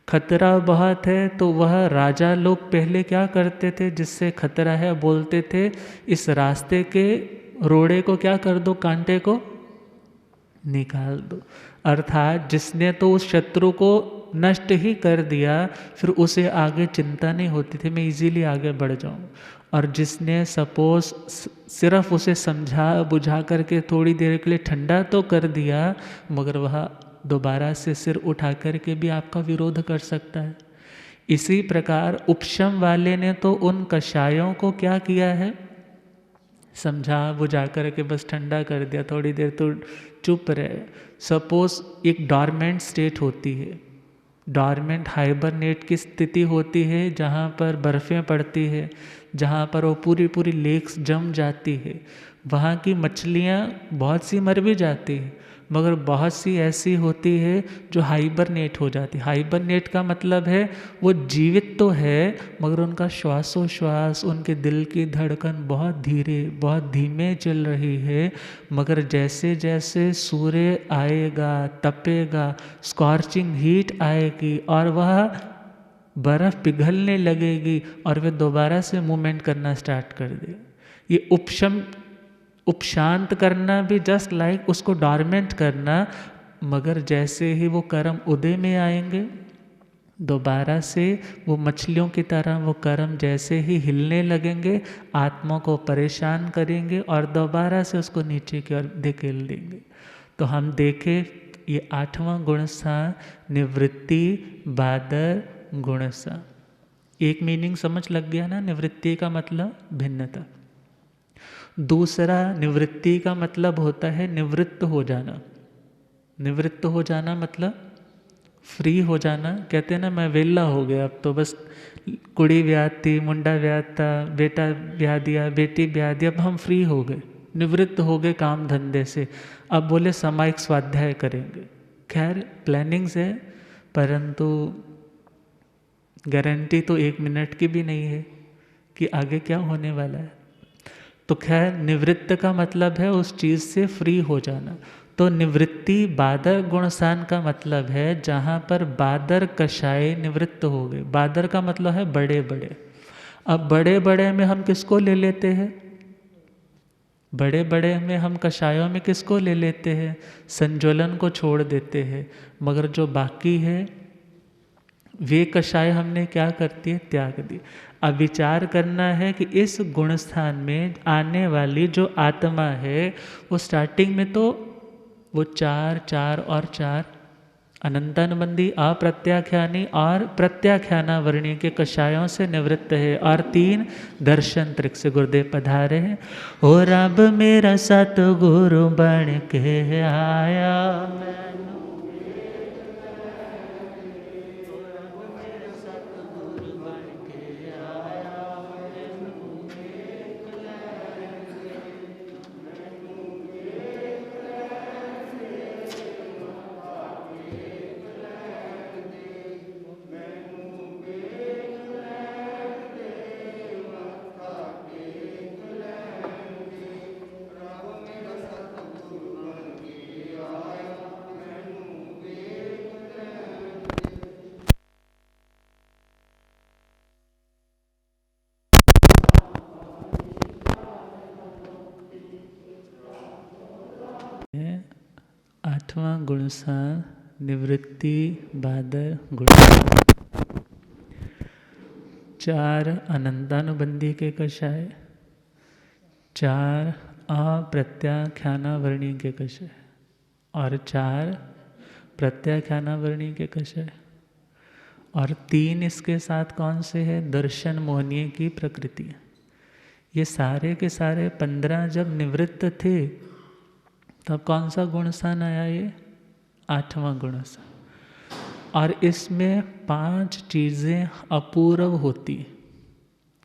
खतरा बहुत है तो वह राजा लोग पहले क्या करते थे, जिससे खतरा है बोलते थे इस रास्ते के रोड़े को क्या कर दो, कांटे को निकाल दो। अर्थात जिसने तो उस शत्रु को नष्ट ही कर दिया, फिर उसे आगे चिंता नहीं होती थी मैं इजीली आगे बढ़ जाऊं। और जिसने सपोज सिर्फ उसे समझा बुझा करके थोड़ी देर के लिए ठंडा तो कर दिया, मगर वह दोबारा से सिर उठा करके भी आपका विरोध कर सकता है। इसी प्रकार उपशम वाले ने तो उन कषायों को क्या किया है, समझा बुझा कर के बस ठंडा कर दिया, थोड़ी देर तो चुप रहे। सपोज एक डॉर्मेंट स्टेट होती है, डॉर्मेंट हाइबरनेट की स्थिति होती है, जहाँ पर बर्फ़ें पड़ती है, जहाँ पर वो पूरी पूरी लेक्स जम जाती है, वहाँ की मछलियाँ बहुत सी मर भी जाती है, मगर बहुत सी ऐसी होती है जो हाइबरनेट हो जाती है। हाइबरनेट का मतलब है वो जीवित तो है, मगर उनका श्वासोश्वास, उनके दिल की धड़कन बहुत धीरे बहुत धीमे चल रही है। मगर जैसे जैसे सूर्य आएगा, तपेगा, स्कॉर्चिंग हीट आएगी और वह बर्फ़ पिघलने लगेगी और वे दोबारा से मूवमेंट करना स्टार्ट कर दे। ये उपशांत करना भी जस्ट लाइक उसको डॉर्मेंट करना, मगर जैसे ही वो कर्म उदय में आएंगे, दोबारा से वो मछलियों की तरह वो कर्म जैसे ही हिलने लगेंगे, आत्मा को परेशान करेंगे और दोबारा से उसको नीचे की ओर धकेल देंगे। तो हम देखें ये 8वां गुण सा निवृत्ति बादर गुण सा। एक मीनिंग समझ लग गया ना, निवृत्ति का मतलब भिन्नता। दूसरा निवृत्ति का मतलब होता है निवृत्त हो जाना। निवृत्त हो जाना मतलब फ्री हो जाना। कहते हैं ना मैं वेला हो गया, अब तो बस कुड़ी ब्याह थी, मुंडा ब्याह था, बेटा ब्याह दिया, बेटी ब्याह दी, अब हम फ्री हो गए, निवृत्त हो गए काम धंधे से। अब बोले सामायिक स्वाध्याय करेंगे। खैर प्लानिंग्स है, परंतु गारंटी तो 1 मिनट की भी नहीं है कि आगे क्या होने वाला है। तो खैर निवृत्त का मतलब है उस चीज़ से फ्री हो जाना। तो निवृत्ति बादर गुणसान का मतलब है जहाँ पर बादर कषाय निवृत्त हो गए। बादर का मतलब है बड़े बड़े। अब बड़े बड़े में हम किसको ले लेते हैं, बड़े बड़े में हम कषायों में किसको ले लेते हैं, संज्वलन को छोड़ देते हैं। मगर जो बाकी है वे कषाय हमने क्या करती है, त्याग दी। अब विचार करना है कि इस गुण स्थान में आने वाली जो आत्मा है वो स्टार्टिंग में तो वो 4 4 और 4 अनंतानुबंधी अप्रत्याख्यानी और प्रत्याख्याना वर्णीय के कषायों से निवृत्त है, और 3 दर्शन त्रिक से गुरुदेव पधारे हैं। हो रब मेरा सतगुरु बन के आया, आठवां गुण सा निवृत्ति बादर गुण। 4 अनंतानुबंधी के कषाय, 4 अप्रत्याख्यानावर्णी के कषाय और 4 प्रत्याख्यानावर्णी के कषाय, और 3 इसके साथ कौन से है, दर्शन मोहनीय की प्रकृति। ये सारे के सारे 15 जब निवृत्त थे तब कौन सा गुणसान आया, ये 8वां गुणसान। और इसमें 5 चीज़ें अपूर्व होती।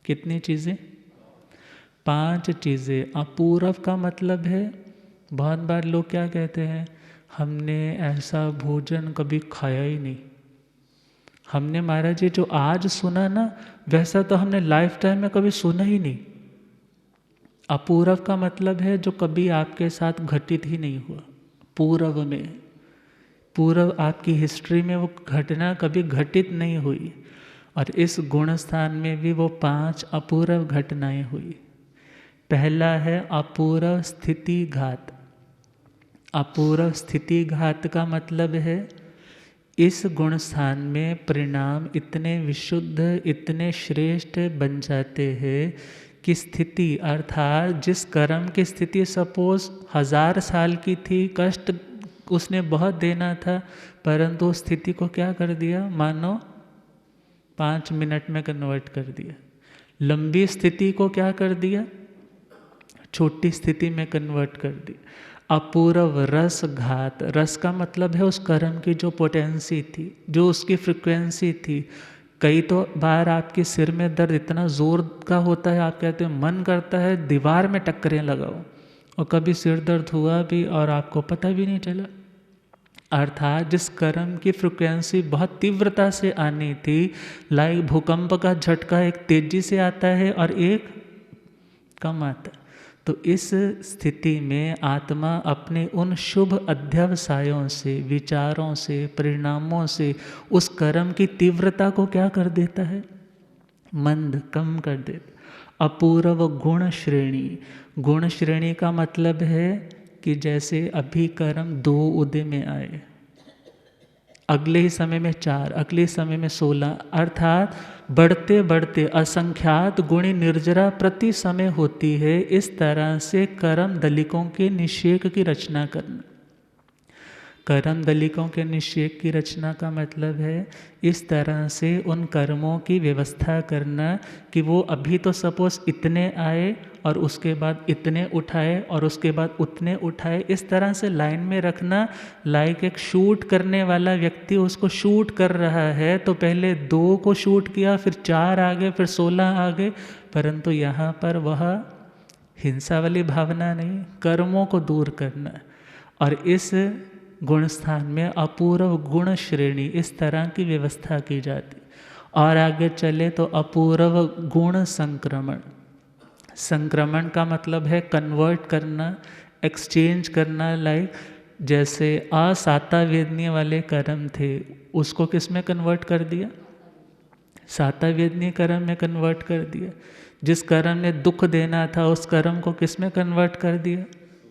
कितनी चीज़ें, 5 चीज़ें। अपूर्व का मतलब है, बहुत बार लोग क्या कहते हैं, हमने ऐसा भोजन कभी खाया ही नहीं। हमने महाराज जी जो आज सुना ना, वैसा तो हमने लाइफ टाइम में कभी सुना ही नहीं। अपूर्व का मतलब है जो कभी आपके साथ घटित ही नहीं हुआ पूर्व में, पूर्व आपकी हिस्ट्री में वो घटना कभी घटित नहीं हुई। और इस गुण स्थान में भी वो 5 अपूर्व घटनाएं हुई। पहला है अपूर्व स्थिति घात। अपूर्व स्थिति घात का मतलब है इस गुण स्थान में परिणाम इतने विशुद्ध, इतने श्रेष्ठ बन जाते हैं कि स्थिति अर्थात जिस कर्म की स्थिति सपोज 1000 साल की थी, कष्ट उसने बहुत देना था, परंतु उस स्थिति को क्या कर दिया, मानो 5 मिनट में कन्वर्ट कर दिया। लंबी स्थिति को क्या कर दिया, छोटी स्थिति में कन्वर्ट कर दिया। अपूर्व रस घात। रस का मतलब है उस कर्म की जो पोटेंसी थी, जो उसकी फ्रिक्वेंसी थी। कई तो बार आपके सिर में दर्द इतना जोर का होता है, आप कहते हैं मन करता है दीवार में टक्करें लगाओ, और कभी सिर दर्द हुआ भी और आपको पता भी नहीं चला। अर्थात जिस कर्म की फ्रिक्वेंसी बहुत तीव्रता से आनी थी, लाइक भूकंप का झटका एक तेजी से आता है और एक कम आता है, तो इस स्थिति में आत्मा अपने उन शुभ अध्यवसायों से, विचारों से, परिणामों से उस कर्म की तीव्रता को क्या कर देता है, मंद, कम कर देता। अपूर्व गुण श्रेणी। गुण श्रेणी का मतलब है कि जैसे अभी कर्म 2 उदय में आए, अगले ही समय में 4, अगले ही समय में 16, अर्थात बढ़ते बढ़ते असंख्यात गुणी निर्जरा प्रति समय होती है। इस तरह से कर्म दलिकों के निषेक की रचना करना। कर्म दलिकों के निषेक की रचना का मतलब है इस तरह से उन कर्मों की व्यवस्था करना कि वो अभी तो सपोज इतने आए और उसके बाद इतने उठाए और उसके बाद उतने उठाए, इस तरह से लाइन में रखना। लाइक एक शूट करने वाला व्यक्ति उसको शूट कर रहा है, तो पहले 2 को शूट किया, फिर 4 आ गए, फिर 16 आ गए, परंतु यहाँ पर वह हिंसा वाली भावना नहीं, कर्मों को दूर करना। और इस गुण स्थान में अपूर्व गुण श्रेणी, इस तरह की व्यवस्था की जाती। और आगे चले तो अपूर्व गुण संक्रमण। संक्रमण का मतलब है कन्वर्ट करना, एक्सचेंज करना। लाइक जैसे असातावेदनीय वाले कर्म थे, उसको किस में कन्वर्ट कर दिया, सातावेदनीय कर्म में कन्वर्ट कर दिया। जिस कर्म ने दुख देना था उस कर्म को किस में कन्वर्ट कर दिया,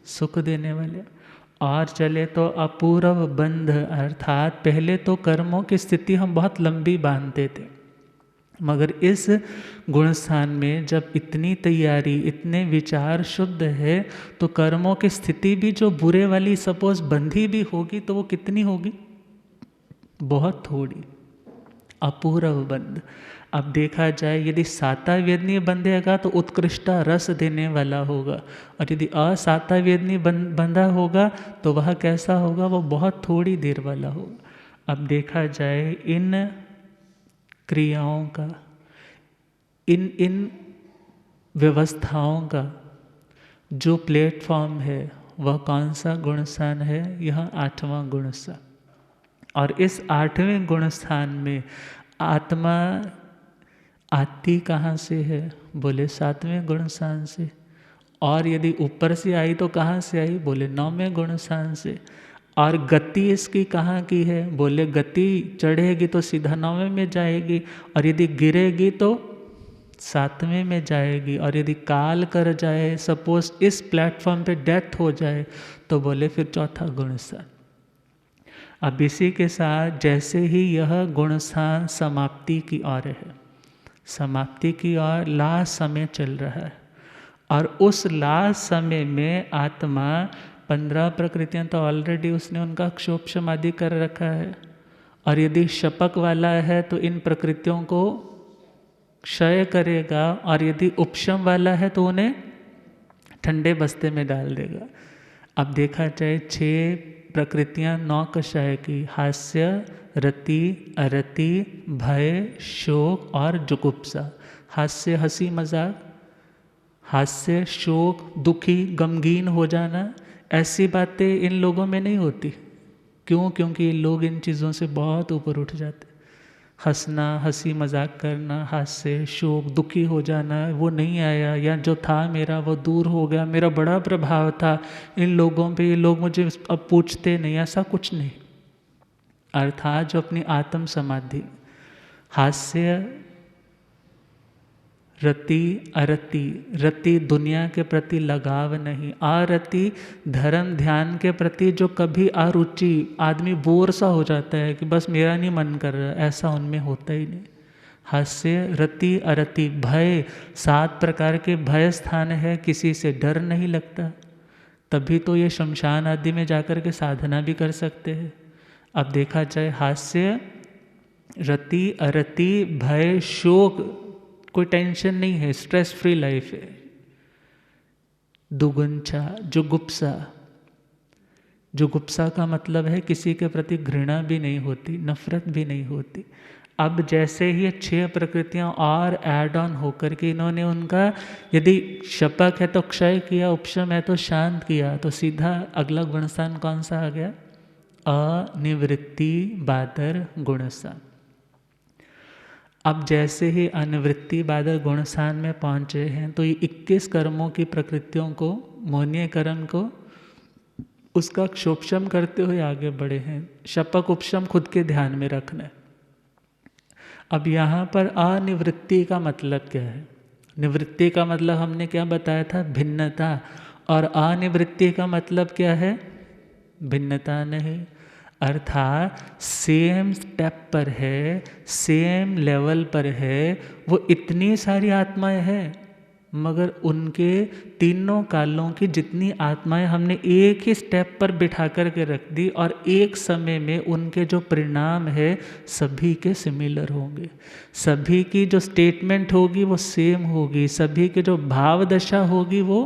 सुख देने वाले। और चले तो अपूर्व बंध, अर्थात पहले तो कर्मों की स्थिति हम बहुत लंबी बांधते थे, मगर इस गुण स्थान में जब इतनी तैयारी, इतने विचार शुद्ध है, तो कर्मों की स्थिति भी जो बुरे वाली सपोज बंधी भी होगी तो वो कितनी होगी, बहुत थोड़ी। अपूर्व बंध। अब देखा जाए यदि सातावेदनीय बंधेगा तो उत्कृष्टा रस देने वाला होगा, और यदि असातावेदनीय बंधा होगा तो वह कैसा होगा, वो बहुत थोड़ी देर वाला होगा। अब देखा जाए इन क्रियाओं का, इन व्यवस्थाओं का जो प्लेटफॉर्म है वह कौन सा गुण स्थान है, यह 8वां गुण स्थान। और इस 8वें गुण स्थान में आत्मा आती कहाँ से है, बोले 7वें गुण स्थान से। और यदि ऊपर से आई तो कहाँ से आई, बोले 9वें गुण स्थान से। और गति इसकी कहाँ की है, बोले गति चढ़ेगी तो सीधा 9वें में जाएगी, और यदि गिरेगी तो 7वें में जाएगी। और यदि काल कर जाए, सपोज इस प्लेटफॉर्म पे डेथ हो जाए, तो बोले फिर 4था गुण स्थान। अब इसी के साथ जैसे ही यह गुण स्थान समाप्ति की ओर है, समाप्ति की ओर लास्ट समय चल रहा है, और उस लास्ट समय में आत्मा 15 प्रकृतियां तो ऑलरेडी उसने उनका क्षोभ समाधि कर रखा है, और यदि शपक वाला है तो इन प्रकृतियों को क्षय करेगा, और यदि उपशम वाला है तो उन्हें ठंडे बस्ते में डाल देगा। अब देखा जाए 6 प्रकृतियां 9 कषाय की, हास्य, रति, अरति, भय, शोक और जुगुप्सा। हास्य हंसी मजाक, हास्य, शोक, दुखी, गमगीन हो जाना, ऐसी बातें इन लोगों में नहीं होती। क्यों? क्योंकि लोग इन चीज़ों से बहुत ऊपर उठ जाते। हंसना, हंसी मजाक करना, हास्य, शोक, दुखी हो जाना, वो नहीं आया, या जो था मेरा वो दूर हो गया, मेरा बड़ा प्रभाव था इन लोगों पे, ये लोग मुझे अब पूछते नहीं, ऐसा कुछ नहीं। अर्थात जो अपनी आत्म समाधि, हास्य, रति, अरति, रति दुनिया के प्रति लगाव नहीं, आरति धर्म ध्यान के प्रति जो कभी अरुचि, आदमी बोर सा हो जाता है कि बस मेरा नहीं मन कर रहा, ऐसा उनमें होता ही नहीं। हास्य, रति, अरति, भय, 7 प्रकार के भय स्थान है, किसी से डर नहीं लगता, तभी तो ये शमशान आदि में जाकर के साधना भी कर सकते हैं। अब देखा जाए, हास्य, रति, अरति, भय, शोक, कोई टेंशन नहीं है, स्ट्रेस फ्री लाइफ है। दुगुंचा, जुगुप्सा, जुगुप्सा का मतलब है किसी के प्रति घृणा भी नहीं होती, नफरत भी नहीं होती। अब जैसे ही 6 प्रकृतियां और ऐड ऑन होकर के इन्होंने उनका, यदि शपक है तो क्षय किया, उपशम है तो शांत किया, तो सीधा अगला गुणस्थान कौन सा आ गया? अनिवृत्ति बादर गुणस्थान। अब जैसे ही अनिवृत्ति बादर गुणस्थान में पहुँचे हैं, तो ये 21 कर्मों की प्रकृतियों को, मोहनीय कर्म को, उसका क्षोपशम करते हुए आगे बढ़े हैं। शपक उपशम खुद के ध्यान में रखना है। अब यहाँ पर अनिवृत्ति का मतलब क्या है? निवृत्ति का मतलब हमने क्या बताया था? भिन्नता। और अनिवृत्ति का मतलब क्या है? भिन्नता नहीं। अर्थात सेम स्टेप पर है, सेम लेवल पर है, वो इतनी सारी आत्माएं हैं, मगर उनके तीनों कालों की जितनी आत्माएं हमने एक ही स्टेप पर बिठा करके रख दी, और एक समय में उनके जो परिणाम है सभी के सिमिलर होंगे, सभी की जो स्टेटमेंट होगी वो सेम होगी, सभी के जो भाव दशा होगी वो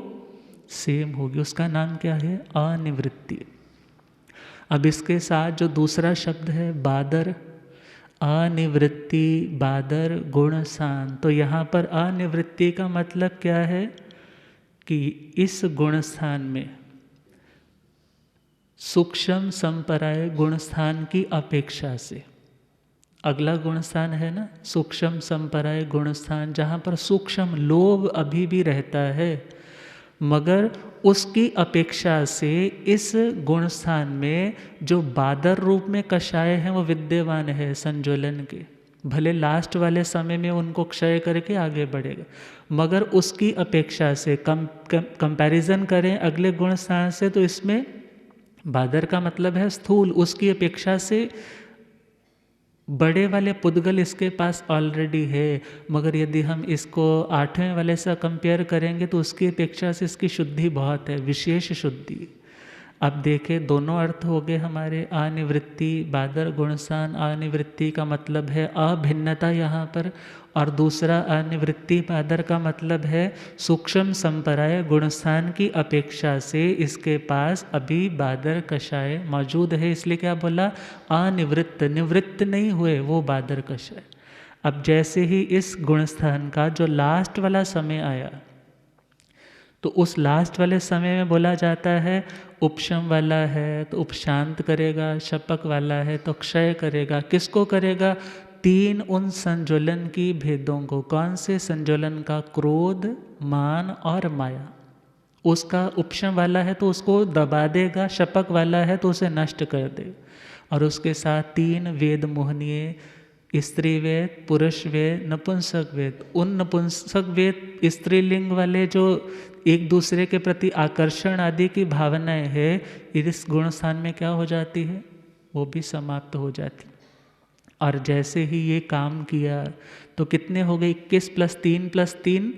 सेम होगी। उसका नाम क्या है? अनिवृत्ति। अब इसके साथ जो दूसरा शब्द है बादर, अनिवृत्ति बादर गुणस्थान, तो यहाँ पर अनिवृत्ति का मतलब क्या है कि इस गुणस्थान में सूक्ष्म संपराय गुणस्थान की अपेक्षा से, अगला गुणस्थान है ना सूक्ष्म संपराय गुणस्थान, जहाँ पर सूक्ष्म लोभ अभी भी रहता है, मगर उसकी अपेक्षा से इस गुणस्थान में जो बादर रूप में कषाय हैं वो विद्यमान है संज्वलन के। भले लास्ट वाले समय में उनको क्षय करके आगे बढ़ेगा, मगर उसकी अपेक्षा से कंपैरिजन करें अगले गुणस्थान से, तो इसमें बादर का मतलब है स्थूल, उसकी अपेक्षा से बड़े वाले पुद्गल इसके पास ऑलरेडी है, मगर यदि हम इसको 8वें वाले से कंपेयर करेंगे तो उसकी अपेक्षा से इसकी शुद्धि बहुत है, विशेष शुद्धि। अब देखें दोनों अर्थ हो गए हमारे, अनिवृत्ति बादर गुणस्थान। अनिवृत्ति का मतलब है अभिन्नता यहाँ पर, और दूसरा अनिवृत्ति बादर का मतलब है सूक्ष्म संपराय गुणस्थान की अपेक्षा से इसके पास अभी बादर कषाय मौजूद है, इसलिए क्या बोला? अनिवृत्त, निवृत्त नहीं हुए वो बादर कषाय। अब जैसे ही इस गुणस्थान का जो लास्ट वाला समय आया, तो उस लास्ट वाले समय में बोला जाता है उपशम वाला है तो उपशांत करेगा, शपक वाला है तो क्षय करेगा। किसको करेगा? 3 उन संज्वलन की भेदों को। कौन से संज्वलन का? क्रोध, मान और माया। उसका उपशम वाला है तो उसको दबा देगा, शपक वाला है तो उसे नष्ट कर देगा। और उसके साथ 3 वेद मोहनीय, स्त्री वेद, पुरुष वेद, नपुंसक वेद। उन नपुंसक वेद स्त्रीलिंग वाले जो एक दूसरे के प्रति आकर्षण आदि की भावनाएं है, इस गुणस्थान में क्या हो जाती है? वो भी समाप्त हो जाती। और जैसे ही ये काम किया तो कितने हो गए? 21 + 3 + 3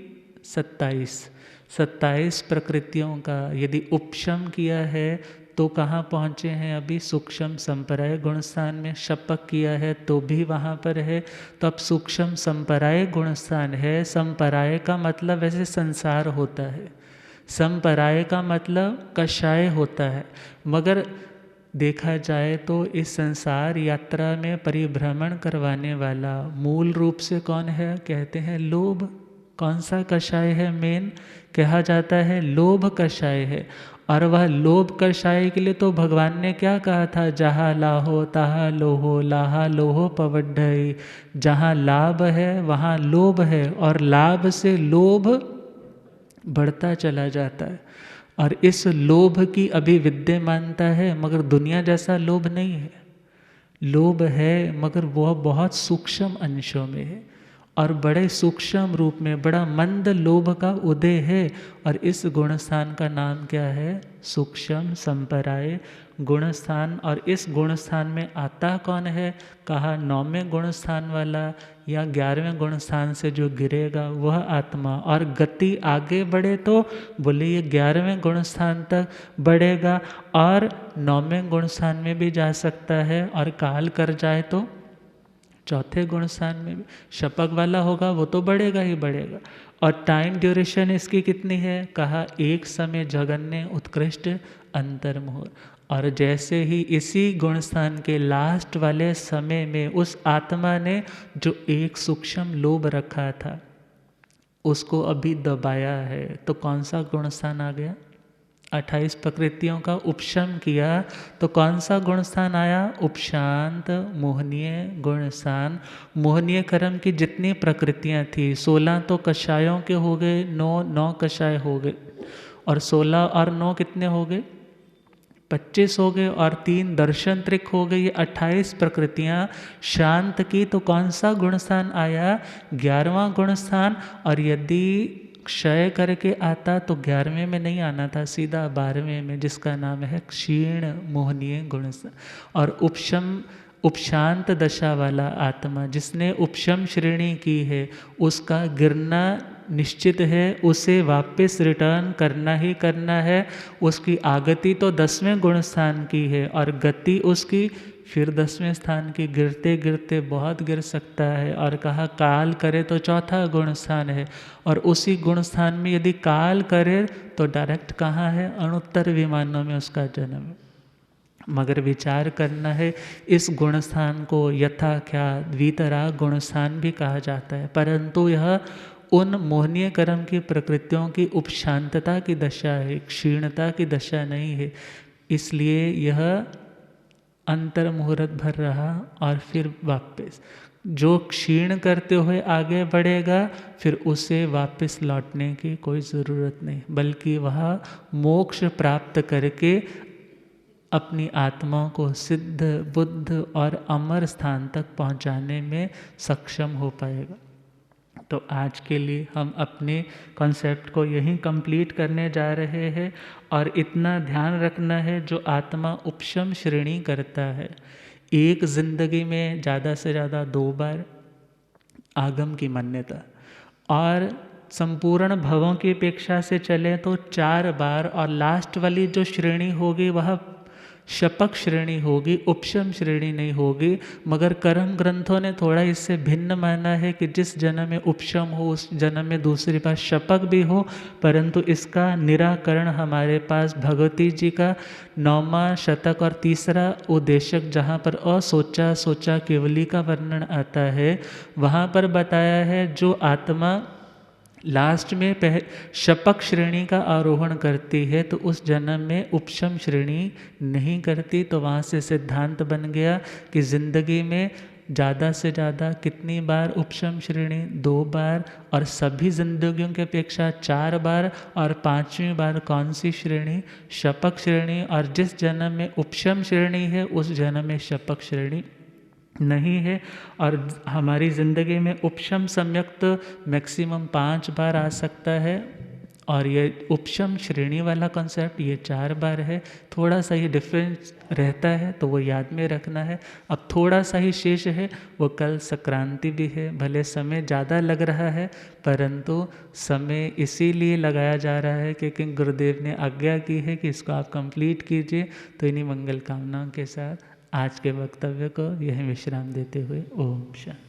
27। 27 प्रकृतियों का यदि उपशम किया है तो कहाँ पहुँचे हैं? अभी सूक्ष्म संपराय गुणस्थान में। शपक किया है तो भी वहाँ पर है। तो अब सूक्ष्म संपराय गुणस्थान है। संपराय का मतलब वैसे संसार होता है, संपराय का मतलब कषाय होता है, मगर देखा जाए तो इस संसार यात्रा में परिभ्रमण करवाने वाला मूल रूप से कौन है? कहते हैं लोभ। कौन सा कषाय है मेन? कहा जाता है लोभ कषाय है। और वह लोभ कषाय के लिए तो भगवान ने क्या कहा था? जहाँ लाहो तहाँ लोहो, लाहा लोहो पवड्ढई। जहाँ लाभ है वहाँ लोभ है, और लाभ से लोभ बढ़ता चला जाता है। और इस लोभ की अभी विद्यमानता है, मगर दुनिया जैसा लोभ नहीं है। लोभ है मगर वह बहुत सूक्ष्म अंशों में है, और बड़े सूक्ष्म रूप में बड़ा मंद लोभ का उदय है। और इस गुणस्थान का नाम क्या है? सूक्ष्म संपराय गुणस्थान। और इस गुणस्थान में आता कौन है? कहा 9वें गुणस्थान वाला या 11वें गुणस्थान से जो गिरेगा वह आत्मा। और गति आगे बढ़े तो बोले ये 11वें गुणस्थान तक बढ़ेगा, और 9वें गुणस्थान में भी जा सकता है, और काल कर जाए तो 4थे गुणस्थान में भी। शपक वाला होगा वो तो बढ़ेगा ही बढ़ेगा। और टाइम ड्यूरेशन इसकी कितनी है? कहा एक समय जगन्य उत्कृष्ट अंतर्मुहूर्त। और जैसे ही इसी गुणस्थान के लास्ट वाले समय में उस आत्मा ने जो एक सूक्ष्म लोभ रखा था उसको अभी दबाया है, तो कौन सा गुणस्थान आ गया? 28 प्रकृतियों का उपशम किया तो कौन सा गुणस्थान आया? उपशांत मोहनीय गुणस्थान। मोहनीय कर्म की जितनी प्रकृतियां थी, 16 तो कषायों के हो गए, 9 कषाय हो गए, और 16 और 9 कितने हो गए? 25 हो गए, और 3 दर्शन त्रिक हो गए। ये 28 प्रकृतियां शांत की तो कौन सा गुणस्थान आया? 11वां गुणस्थान। और यदि क्षय करके आता तो 11वें में नहीं आना था, सीधा 12वें में, जिसका नाम है क्षीण मोहनीय गुणस्थान। और उपशांत दशा वाला आत्मा जिसने उपशम श्रेणी की है उसका गिरना निश्चित है, उसे वापस रिटर्न करना ही करना है। उसकी आगति तो 10वें गुण स्थान की है, और गति उसकी फिर 10वें स्थान की। गिरते गिरते बहुत गिर सकता है। और कहा काल करे तो 4था गुण स्थान है, और उसी गुण स्थान में यदि काल करे तो डायरेक्ट कहाँ है? अणुत्तर विमानों में उसका जन्म है। मगर विचार करना है, इस गुणस्थान को यथाख्यात वीतराग गुणस्थान भी कहा जाता है, परंतु यह उन मोहनीय कर्म की प्रकृतियों की उपशांतता की दशा है, क्षीणता की दशा नहीं है। इसलिए यह अंतर मुहूर्त भर रहा और फिर वापस जो क्षीण करते हुए आगे बढ़ेगा, फिर उसे वापस लौटने की कोई ज़रूरत नहीं, बल्कि वह मोक्ष प्राप्त करके अपनी आत्मा को सिद्ध बुद्ध और अमर स्थान तक पहुंचाने में सक्षम हो पाएगा। तो आज के लिए हम अपने कॉन्सेप्ट को यहीं कंप्लीट करने जा रहे हैं। और इतना ध्यान रखना है, जो आत्मा उपशम श्रेणी करता है, एक जिंदगी में ज़्यादा से ज़्यादा 2 बार आगम की मान्यता, और संपूर्ण भवों की अपेक्षा से चले तो 4 बार, और लास्ट वाली जो श्रेणी होगी वह शपक श्रेणी होगी, उपशम श्रेणी नहीं होगी। मगर कर्म ग्रंथों ने थोड़ा इससे भिन्न माना है कि जिस जन्म में उपशम हो उस जन्म में दूसरी बार शपक भी हो, परंतु इसका निराकरण हमारे पास भगवती जी का 9वां शतक और 3रा उद्देशक, जहाँ पर असोचा सोचा केवली का वर्णन आता है, वहाँ पर बताया है जो आत्मा लास्ट में शपक श्रेणी का आरोहण करती है तो उस जन्म में उपशम श्रेणी नहीं करती। तो वहाँ से सिद्धांत बन गया कि जिंदगी में ज़्यादा से ज़्यादा कितनी बार उपशम श्रेणी? 2 बार, और सभी जिंदगियों की अपेक्षा 4 बार, और 5वीं बार कौन सी श्रेणी? शपक श्रेणी। और जिस जन्म में उपशम श्रेणी है उस जन्म में शपक श्रेणी नहीं है। और हमारी ज़िंदगी में उपशम सम्यक तो मैक्सिमम 5 बार आ सकता है, और ये उपशम श्रेणी वाला कॉन्सेप्ट ये 4 बार है। थोड़ा सा ही डिफरेंस रहता है तो वो याद में रखना है। अब थोड़ा सा ही शेष है, वो कल संक्रांति भी है। भले समय ज़्यादा लग रहा है, परंतु समय इसीलिए लगाया जा रहा है क्योंकि गुरुदेव ने आज्ञा की है कि इसको आप कंप्लीट कीजिए। तो इन्हीं मंगल कामनाओं के साथ आज के वक्तव्य को यह विश्राम देते हुए ओम शांति।